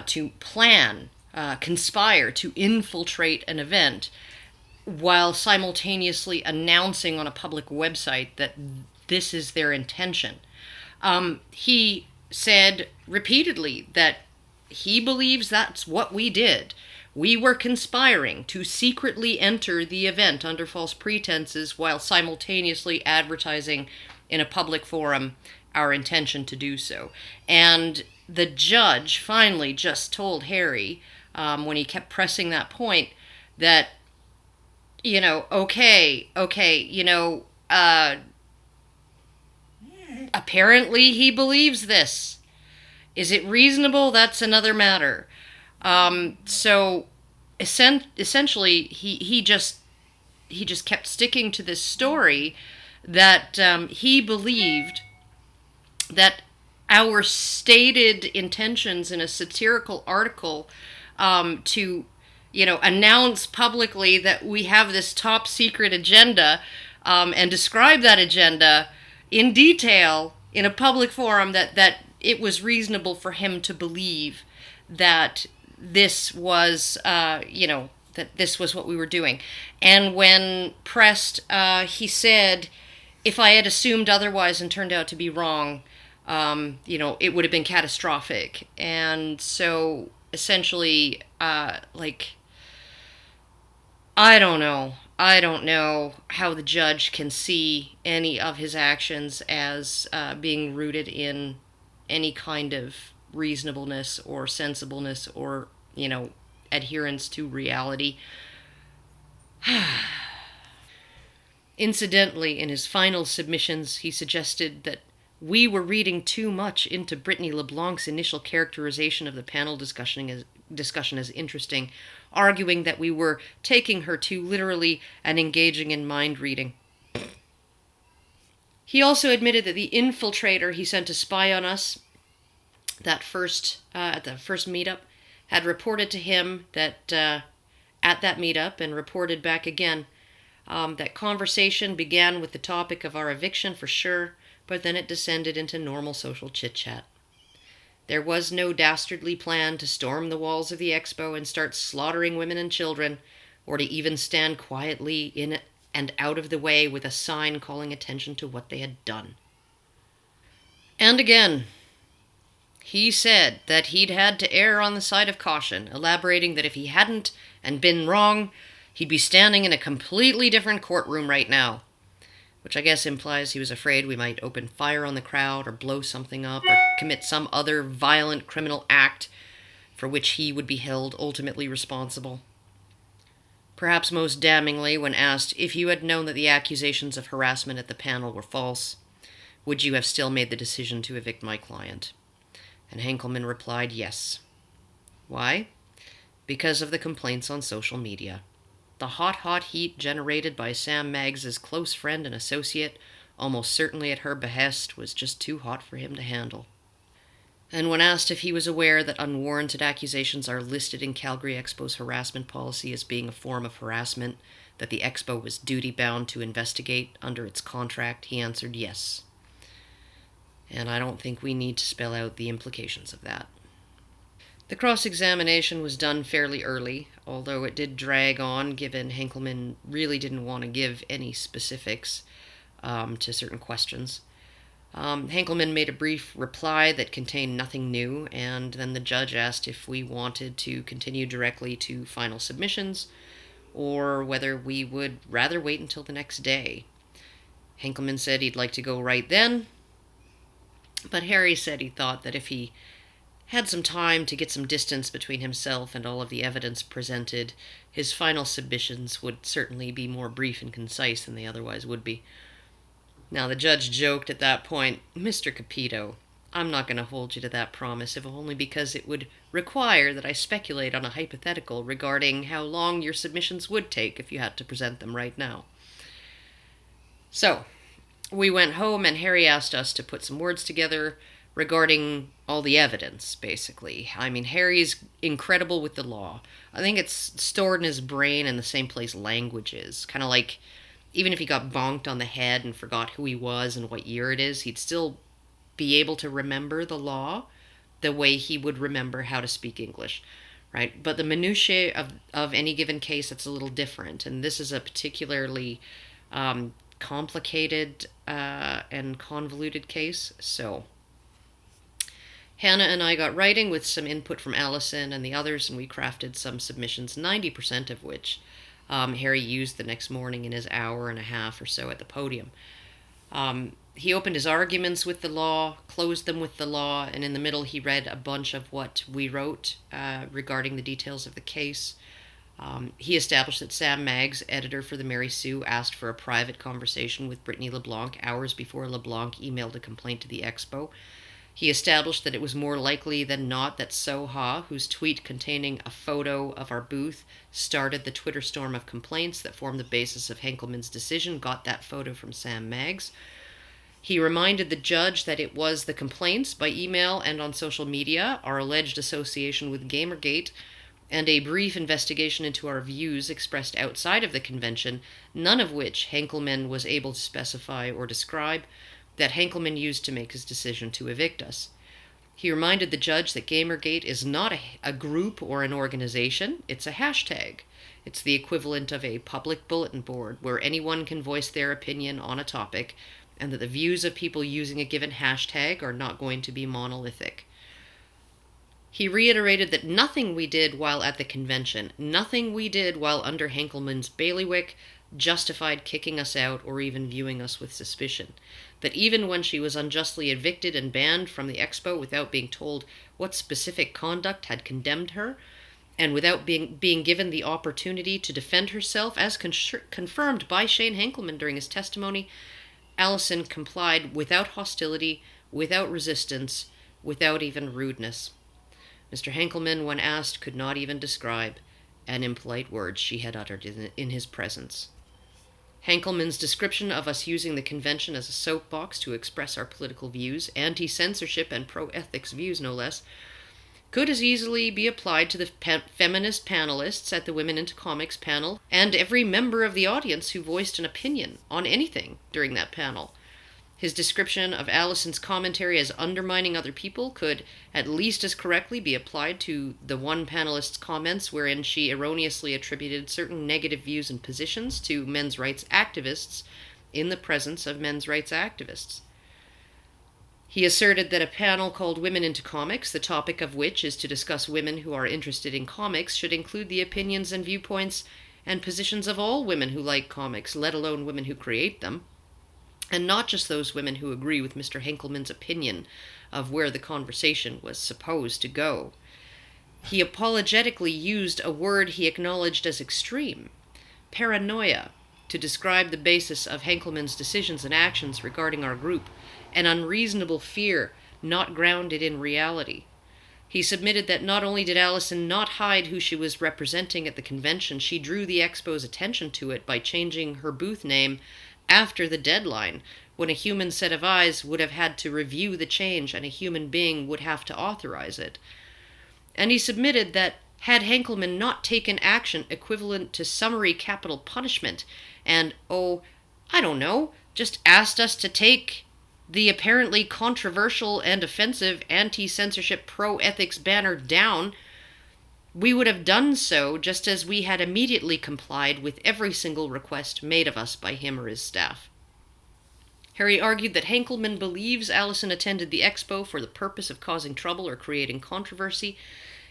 A: to plan, conspire to infiltrate an event, while simultaneously announcing on a public website that this is their intention. He said repeatedly that he believes that's what we did. We were conspiring to secretly enter the event under false pretenses while simultaneously advertising in a public forum our intention to do so. And the judge finally just told Harry, when he kept pressing that point, that, okay, apparently he believes this. Is it reasonable? That's another matter. So essentially, he just kept sticking to this story that he believed that our stated intentions in a satirical article to announce publicly that we have this top secret agenda and describe that agenda in detail in a public forum, that it was reasonable for him to believe that this was, that this was what we were doing. And when pressed, he said, if I had assumed otherwise and turned out to be wrong, it would have been catastrophic. And so essentially, I don't know. I don't know how the judge can see any of his actions as being rooted in any kind of reasonableness or sensibleness or, adherence to reality. Incidentally, in his final submissions, he suggested that we were reading too much into Brittany LeBlanc's initial characterization of the panel discussion as interesting, arguing that we were taking her too literally and engaging in mind reading. He also admitted that the infiltrator he sent to spy on us at the first meetup had reported to him that at that meetup, and reported back again, that conversation began with the topic of our eviction for sure, but then it descended into normal social chit-chat. There was no dastardly plan to storm the walls of the expo and start slaughtering women and children, or to even stand quietly in and out of the way with a sign calling attention to what they had done. And again, he said that he'd had to err on the side of caution, elaborating that if he hadn't and been wrong, he'd be standing in a completely different courtroom right now. Which I guess implies he was afraid we might open fire on the crowd or blow something up or commit some other violent criminal act for which he would be held ultimately responsible. Perhaps most damningly, when asked if you had known that the accusations of harassment at the panel were false, would you have still made the decision to evict my client? And Hinkelman replied yes. Why? Because of the complaints on social media. The hot heat generated by Sam Maggs' close friend and associate, almost certainly at her behest, was just too hot for him to handle. And when asked if he was aware that unwarranted accusations are listed in Calgary Expo's harassment policy as being a form of harassment that the Expo was duty-bound to investigate under its contract, he answered yes. And I don't think we need to spell out the implications of that. The cross-examination was done fairly early, although it did drag on, given Hinkelman really didn't want to give any specifics to certain questions. Hinkelman made a brief reply that contained nothing new, and then the judge asked if we wanted to continue directly to final submissions, or whether we would rather wait until the next day. Hinkelman said he'd like to go right then, but Harry said he thought that if he had some time to get some distance between himself and all of the evidence presented, his final submissions would certainly be more brief and concise than they otherwise would be. Now, the judge joked at that point, Mr. Capito, I'm not going to hold you to that promise, if only because it would require that I speculate on a hypothetical regarding how long your submissions would take if you had to present them right now. So, we went home and Harry asked us to put some words together regarding all the evidence, basically. I mean, Harry's incredible with the law. I think it's stored in his brain in the same place language is. Kind of like, even if he got bonked on the head and forgot who he was and what year it is, he'd still be able to remember the law the way he would remember how to speak English. right? But the minutiae of any given case, it's a little different. And this is a particularly complicated and convoluted case. So Hannah and I got writing with some input from Allison and the others, and we crafted some submissions, 90% of which Harry used the next morning in his hour and a half or so at the podium. He opened his arguments with the law, closed them with the law, and in the middle he read a bunch of what we wrote regarding the details of the case. He established that Sam Maggs, editor for the Mary Sue, asked for a private conversation with Brittany LeBlanc hours before LeBlanc emailed a complaint to the Expo. He established that it was more likely than not that Soha, whose tweet containing a photo of our booth started the Twitter storm of complaints that formed the basis of Hinkelman's decision, got that photo from Sam Maggs. He reminded the judge that it was the complaints by email and on social media, our alleged association with Gamergate, and a brief investigation into our views expressed outside of the convention, none of which Hinkelman was able to specify or describe, that Hinkelman used to make his decision to evict us. He reminded the judge that Gamergate is not a group or an organization, it's a hashtag. It's the equivalent of a public bulletin board where anyone can voice their opinion on a topic, and that the views of people using a given hashtag are not going to be monolithic. He reiterated that nothing we did while at the convention, nothing we did while under Hinkelman's bailiwick, justified kicking us out or even viewing us with suspicion. That even when she was unjustly evicted and banned from the Expo without being told what specific conduct had condemned her, and without being given the opportunity to defend herself, as confirmed by Shane Hinkelman during his testimony, Allison complied without hostility, without resistance, without even rudeness. Mr. Hinkelman, when asked, could not even describe an impolite words she had uttered in his presence. Hinkelman's description of us using the convention as a soapbox to express our political views, anti-censorship and pro-ethics views no less, could as easily be applied to the feminist panelists at the Women into Comics panel and every member of the audience who voiced an opinion on anything during that panel. His description of Allison's commentary as undermining other people could at least as correctly be applied to the one panelist's comments wherein she erroneously attributed certain negative views and positions to men's rights activists in the presence of men's rights activists. He asserted that a panel called Women into Comics, the topic of which is to discuss women who are interested in comics, should include the opinions and viewpoints and positions of all women who like comics, let alone women who create them, and not just those women who agree with Mr. Hinkelman's opinion of where the conversation was supposed to go. He apologetically used a word he acknowledged as extreme, paranoia, to describe the basis of Hinkelman's decisions and actions regarding our group, an unreasonable fear not grounded in reality. He submitted that not only did Allison not hide who she was representing at the convention, she drew the Expo's attention to it by changing her booth name after the deadline, when a human set of eyes would have had to review the change and a human being would have to authorize it. And he submitted that had Hinkelman not taken action equivalent to summary capital punishment and, just asked us to take the apparently controversial and offensive anti-censorship pro-ethics banner down, we would have done so just as we had immediately complied with every single request made of us by him or his staff. Harry argued that Hinkelman believes Allison attended the Expo for the purpose of causing trouble or creating controversy,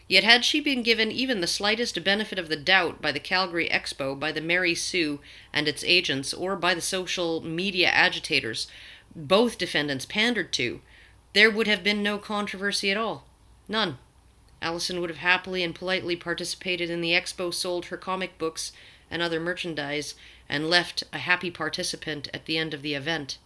A: yet had she been given even the slightest benefit of the doubt by the Calgary Expo, by the Mary Sue and its agents, or by the social media agitators both defendants pandered to, there would have been no controversy at all. None. Allison would have happily and politely participated in the Expo, sold her comic books and other merchandise, and left a happy participant at the end of the event.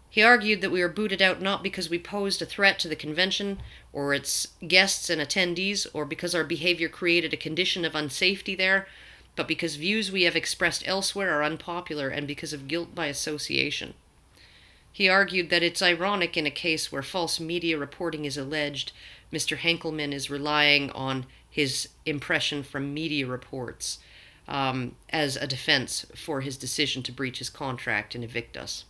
A: He argued that we were booted out not because we posed a threat to the convention or its guests and attendees, or because our behavior created a condition of unsafety there, but because views we have expressed elsewhere are unpopular and because of guilt by association. He argued that it's ironic in a case where false media reporting is alleged, Mr. Hinkelman is relying on his impression from media reports as a defense for his decision to breach his contract and evict us.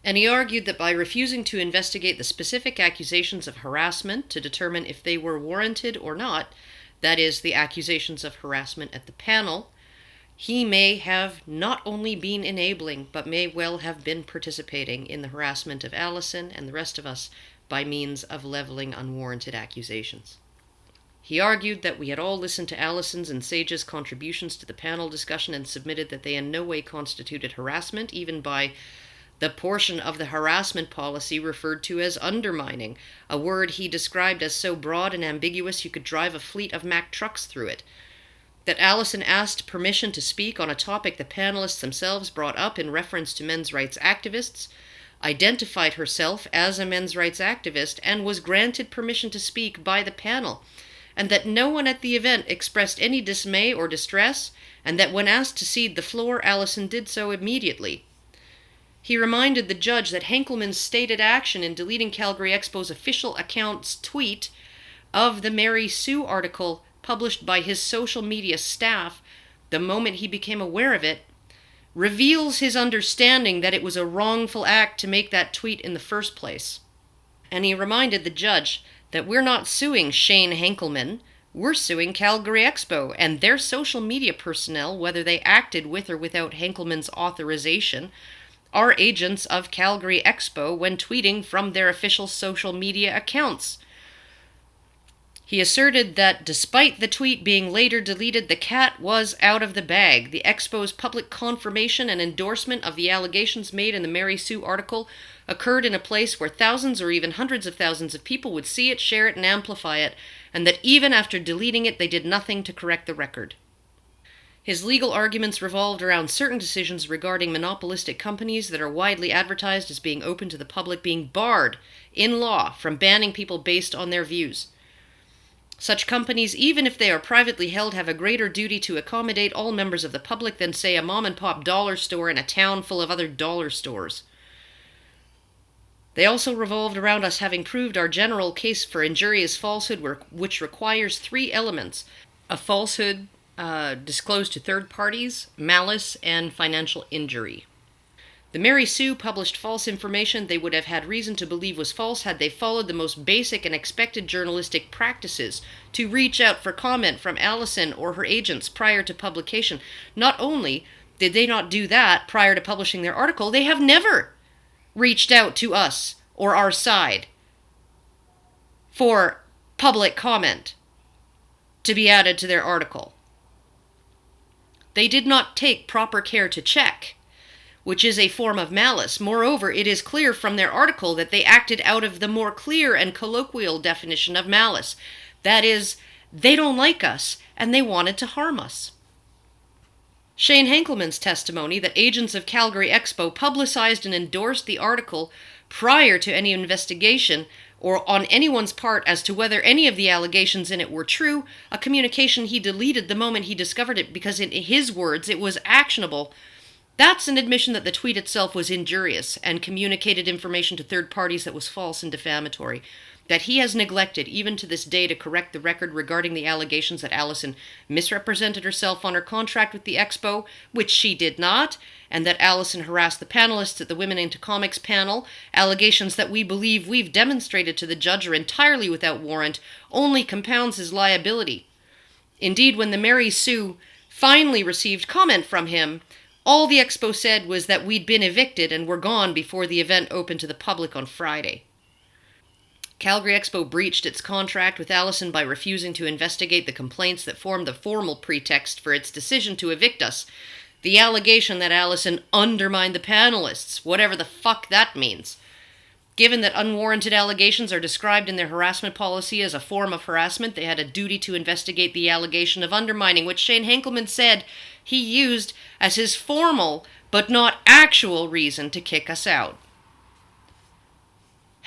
A: And he argued that by refusing to investigate the specific accusations of harassment to determine if they were warranted or not, that is, the accusations of harassment at the panel, he may have not only been enabling, but may well have been participating in the harassment of Allison and the rest of us by means of leveling unwarranted accusations. He argued that we had all listened to Allison's and Sage's contributions to the panel discussion and submitted that they in no way constituted harassment, even by the portion of the harassment policy referred to as undermining, a word he described as so broad and ambiguous you could drive a fleet of Mack trucks through it. That Allison asked permission to speak on a topic the panelists themselves brought up in reference to men's rights activists, identified herself as a men's rights activist, and was granted permission to speak by the panel, and that no one at the event expressed any dismay or distress, and that when asked to cede the floor, Allison did so immediately. He reminded the judge that Hinkelman's stated action in deleting Calgary Expo's official account's tweet of the Mary Sue article published by his social media staff the moment he became aware of it, reveals his understanding that it was a wrongful act to make that tweet in the first place. And he reminded the judge that we're not suing Shane Hinkelman, we're suing Calgary Expo and their social media personnel, whether they acted with or without Hinkelman's authorization, are agents of Calgary Expo when tweeting from their official social media accounts. He asserted that despite the tweet being later deleted, the cat was out of the bag. The Expo's public confirmation and endorsement of the allegations made in the Mary Sue article occurred in a place where thousands or even hundreds of thousands of people would see it, share it, and amplify it, and that even after deleting it, they did nothing to correct the record. His legal arguments revolved around certain decisions regarding monopolistic companies that are widely advertised as being open to the public being barred in law from banning people based on their views. Such companies, even if they are privately held, have a greater duty to accommodate all members of the public than, say, a mom-and-pop dollar store in a town full of other dollar stores. They also revolved around us having proved our general case for injurious falsehood, which requires 3 elements: a falsehood disclosed to third parties, malice, and financial injury. The Mary Sue published false information they would have had reason to believe was false had they followed the most basic and expected journalistic practices to reach out for comment from Allison or her agents prior to publication. Not only did they not do that prior to publishing their article, they have never reached out to us or our side for public comment to be added to their article. They did not take proper care to check, which is a form of malice. Moreover, it is clear from their article that they acted out of the more clear and colloquial definition of malice. That is, they don't like us, and they wanted to harm us. Shane Hinkelman's testimony that agents of Calgary Expo publicized and endorsed the article prior to any investigation or on anyone's part as to whether any of the allegations in it were true, a communication he deleted the moment he discovered it because, in his words, it was actionable. That's an admission that the tweet itself was injurious and communicated information to third parties that was false and defamatory, that he has neglected even to this day to correct the record regarding the allegations that Allison misrepresented herself on her contract with the Expo, which she did not, and that Allison harassed the panelists at the Women into Comics panel, allegations that we believe we've demonstrated to the judge are entirely without warrant, only compounds his liability. Indeed, when the Mary Sue finally received comment from him, all the Expo said was that we'd been evicted and were gone before the event opened to the public on Friday. Calgary Expo breached its contract with Allison by refusing to investigate the complaints that formed the formal pretext for its decision to evict us. The allegation that Allison undermined the panelists, whatever the fuck that means. Given that unwarranted allegations are described in their harassment policy as a form of harassment, they had a duty to investigate the allegation of undermining, which Shane Hinkelman said he used as his formal but not actual reason to kick us out.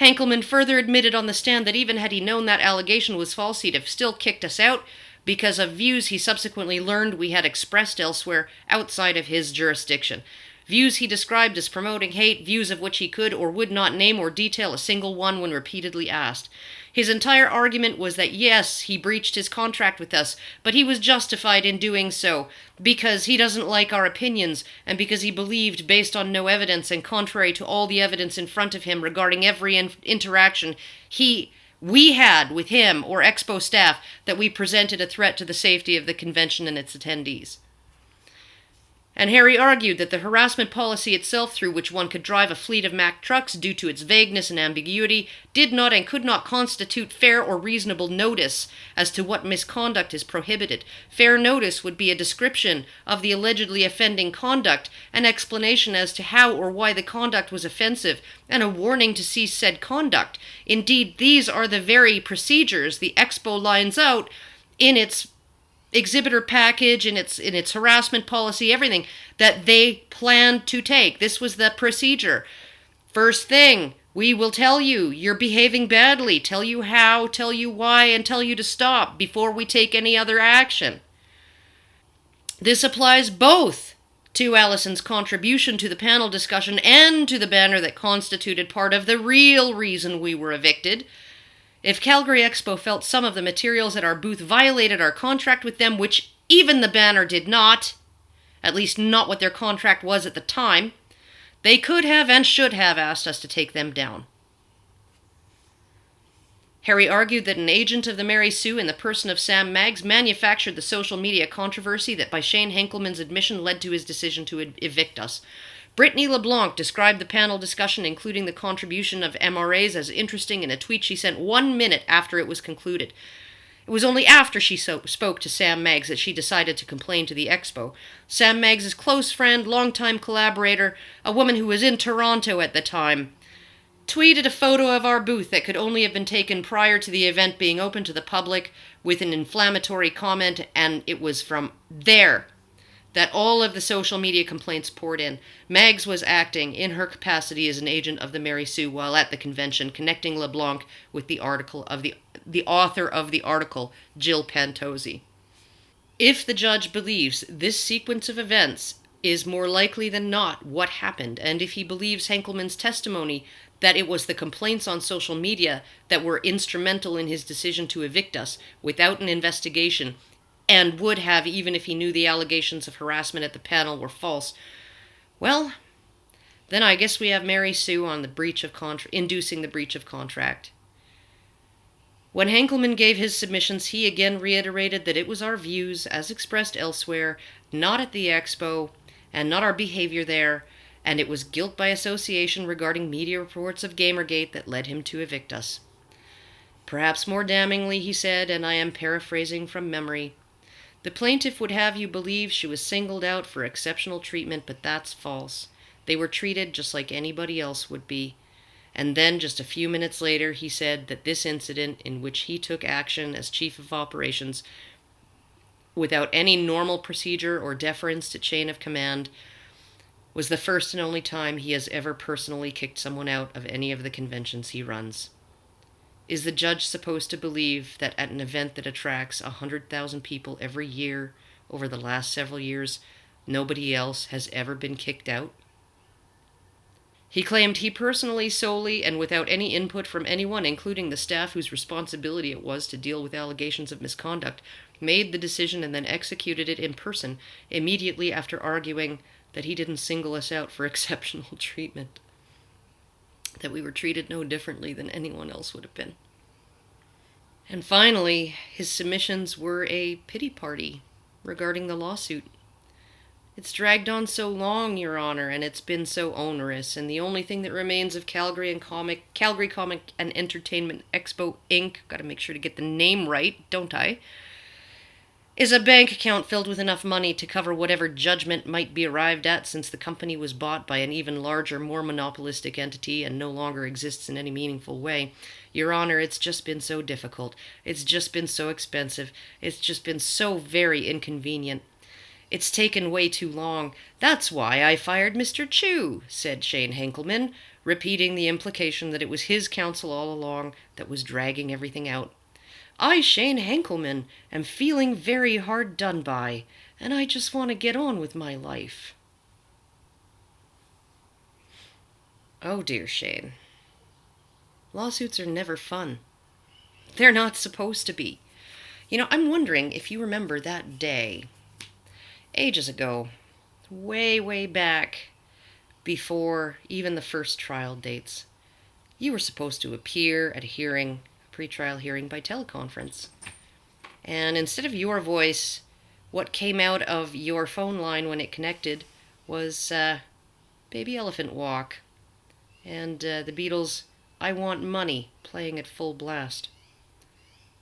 A: Hinkelman further admitted on the stand that even had he known that allegation was false, he'd have still kicked us out because of views he subsequently learned we had expressed elsewhere outside of his jurisdiction. views he described as promoting hate, views of which he could or would not name or detail a single one when repeatedly asked. His entire argument was that yes, he breached his contract with us, but he was justified in doing so because he doesn't like our opinions and because he believed, based on no evidence and contrary to all the evidence in front of him regarding every interaction we had with him or Expo staff, that we presented a threat to the safety of the convention and its attendees. And Harry argued that the harassment policy itself, through which one could drive a fleet of Mack trucks due to its vagueness and ambiguity, did not and could not constitute fair or reasonable notice as to what misconduct is prohibited. Fair notice would be a description of the allegedly offending conduct, an explanation as to how or why the conduct was offensive, and a warning to cease said conduct. Indeed, these are the very procedures the Expo lines out in its exhibitor package, in its harassment policy, everything that they planned to take. This was the procedure. First thing, we will tell you you're behaving badly, tell you how, tell you why, and tell you to stop before we take any other action. This applies both to Allison's contribution to the panel discussion and to the banner that constituted part of the real reason we were evicted. If Calgary Expo felt some of the materials at our booth violated our contract with them, which even the banner did not, at least not what their contract was at the time, they could have and should have asked us to take them down. Harry argued that an agent of the Mary Sue in the person of Sam Maggs manufactured the social media controversy that by Shane Hinkelman's admission led to his decision to evict us. Brittany LeBlanc described the panel discussion, including the contribution of MRAs, as interesting in a tweet she sent 1 minute after it was concluded. It was only after she spoke to Sam Maggs that she decided to complain to the Expo. Sam Maggs' close friend, longtime collaborator, a woman who was in Toronto at the time, tweeted a photo of our booth that could only have been taken prior to the event being open to the public with an inflammatory comment, and it was from there that all of the social media complaints poured in. Maggs was acting in her capacity as an agent of the Mary Sue while at the convention, connecting LeBlanc with the author of the article, Jill Pantozzi. If the judge believes this sequence of events is more likely than not what happened, and if he believes Hinkelman's testimony that it was the complaints on social media that were instrumental in his decision to evict us without an investigation, and would have even if he knew the allegations of harassment at the panel were false, well, then I guess we have Mary Sue on the inducing the breach of contract. When Hinkelman gave his submissions, he again reiterated that it was our views, as expressed elsewhere, not at the Expo, and not our behavior there, and it was guilt by association regarding media reports of Gamergate that led him to evict us. Perhaps more damningly, he said, and I am paraphrasing from memory, the plaintiff would have you believe she was singled out for exceptional treatment, but that's false. They were treated just like anybody else would be. And then, just a few minutes later, he said that this incident, in which he took action as chief of operations without any normal procedure or deference to chain of command, was the first and only time he has ever personally kicked someone out of any of the conventions he runs. Is the judge supposed to believe that at an event that attracts 100,000 people every year over the last several years, nobody else has ever been kicked out? He claimed he personally, solely, and without any input from anyone, including the staff whose responsibility it was to deal with allegations of misconduct, made the decision and then executed it in person, immediately after arguing that he didn't single us out for exceptional treatment, that we were treated no differently than anyone else would have been. And finally, his submissions were a pity party regarding the lawsuit. It's dragged on so long, Your Honor, and it's been so onerous, and the only thing that remains of Calgary Comic and Entertainment Expo Inc., gotta make sure to get the name right, don't I, is a bank account filled with enough money to cover whatever judgment might be arrived at, since the company was bought by an even larger, more monopolistic entity and no longer exists in any meaningful way. Your Honor, it's just been so difficult. It's just been so expensive. It's just been so very inconvenient. It's taken way too long. That's why I fired Mr. Chu, said Shane Hinkelman, repeating the implication that it was his counsel all along that was dragging everything out. I, Shane Hinkelman, am feeling very hard done by, and I just want to get on with my life. Oh dear, Shane. Lawsuits are never fun. They're not supposed to be. I'm wondering if you remember that day, ages ago, way, way back, before even the first trial dates. You were supposed to appear at a hearing, a pretrial hearing by teleconference. And instead of your voice, what came out of your phone line when it connected was Baby Elephant Walk and the Beatles' I Want Money playing at full blast.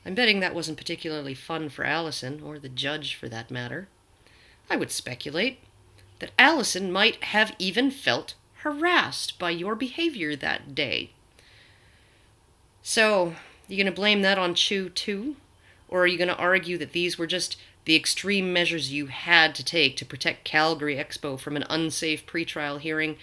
A: I'm betting that wasn't particularly fun for Allison, or the judge for that matter. I would speculate that Allison might have even felt harassed by your behavior that day. So, you going to blame that on Chu too? Or are you going to argue that these were just the extreme measures you had to take to protect Calgary Expo from an unsafe pretrial hearing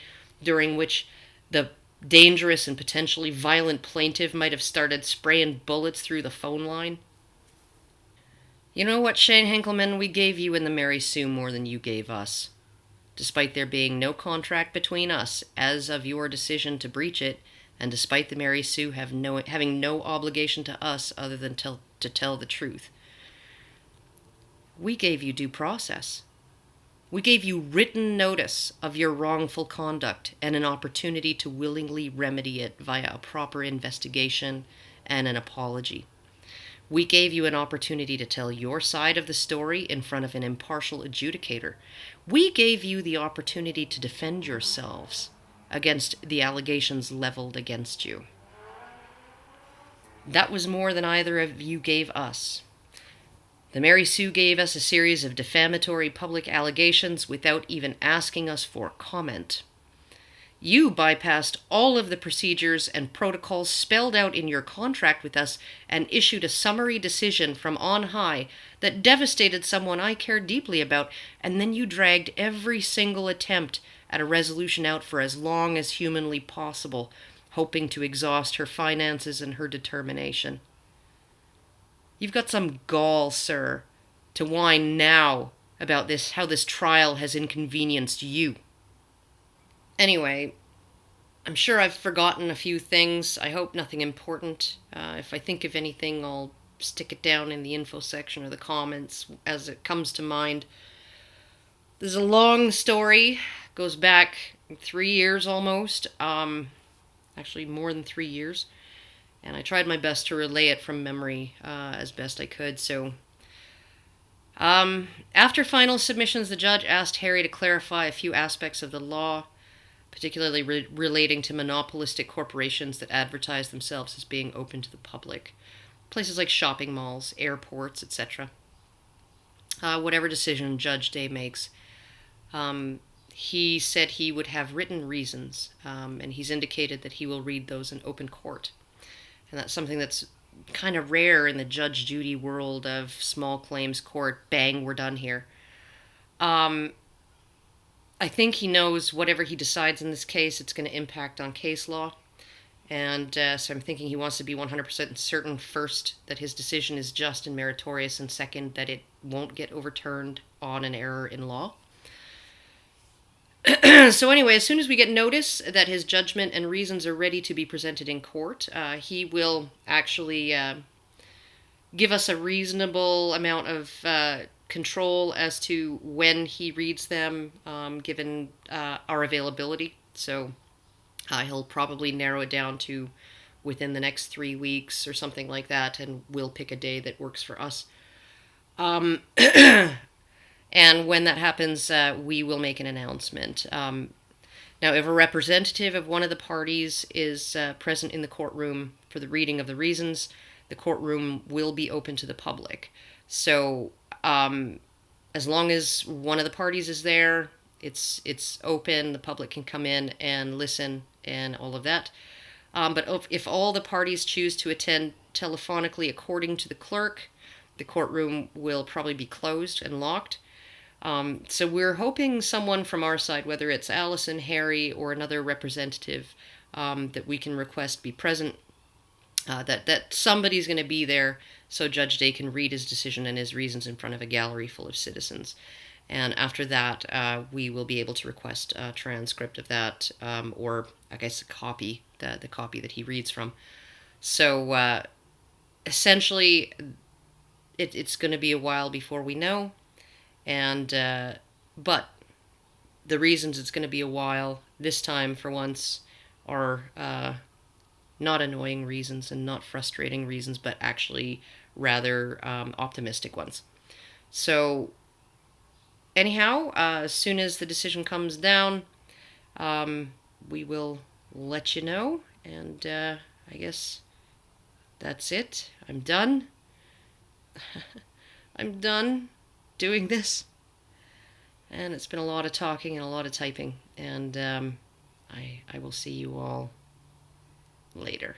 A: during which the dangerous and potentially violent plaintiff might have started spraying bullets through the phone line? You know what, Shane Hinkelman, we gave you in the Mary Sue more than you gave us. Despite there being no contract between us as of your decision to breach it, and despite the Mary Sue having no obligation to us other than to tell the truth. We gave you due process. We gave you written notice of your wrongful conduct and an opportunity to willingly remedy it via a proper investigation and an apology. We gave you an opportunity to tell your side of the story in front of an impartial adjudicator. We gave you the opportunity to defend yourselves against the allegations leveled against you. That was more than either of you gave us. The Mary Sue gave us a series of defamatory public allegations without even asking us for comment. You bypassed all of the procedures and protocols spelled out in your contract with us and issued a summary decision from on high that devastated someone I cared deeply about, and then you dragged every single attempt at a resolution out for as long as humanly possible, hoping to exhaust her finances and her determination. You've got some gall, sir, to whine now about how this trial has inconvenienced you. Anyway, I'm sure I've forgotten a few things. I hope nothing important. If I think of anything, I'll stick it down in the info section or the comments as it comes to mind. There's a long story. Goes back 3 years almost. Actually, more than 3 years. And I tried my best to relay it from memory as best I could. So, after final submissions, the judge asked Harry to clarify a few aspects of the law, particularly relating to monopolistic corporations that advertise themselves as being open to the public. Places like shopping malls, airports, etc. Whatever decision Judge Day makes. He said he would have written reasons, and he's indicated that he will read those in open court. And that's something that's kind of rare in the Judge Judy world of small claims court. Bang, we're done here. I think he knows whatever he decides in this case, it's going to impact on case law. And so I'm thinking he wants to be 100% certain, first, that his decision is just and meritorious, and second, that it won't get overturned on an error in law. So anyway, as soon as we get notice that his judgment and reasons are ready to be presented in court, he will actually give us a reasonable amount of control as to when he reads them, given our availability. So he'll probably narrow it down to within the next 3 weeks or something like that, and we'll pick a day that works for us. And when that happens, we will make an announcement. Now, if a representative of one of the parties is present in the courtroom for the reading of the reasons, the courtroom will be open to the public. So, as long as one of the parties is there, it's open, the public can come in and listen and all of that. But if all the parties choose to attend telephonically according to the clerk, the courtroom will probably be closed and locked. So we're hoping someone from our side, whether it's Allison, Harry, or another representative, that we can request be present, that somebody's going to be there so Judge Day can read his decision and his reasons in front of a gallery full of citizens. And after that, we will be able to request a transcript of that, or I guess, a copy, the copy that he reads from. So essentially, it's going to be a while before we know, and but the reasons it's going to be a while this time, for once, are not annoying reasons and not frustrating reasons, but actually rather optimistic ones. So anyhow, as soon as the decision comes down, we will let you know, and I guess that's it. I'm done. I'm done doing this. And it's been a lot of talking and a lot of typing. And I will see you all later.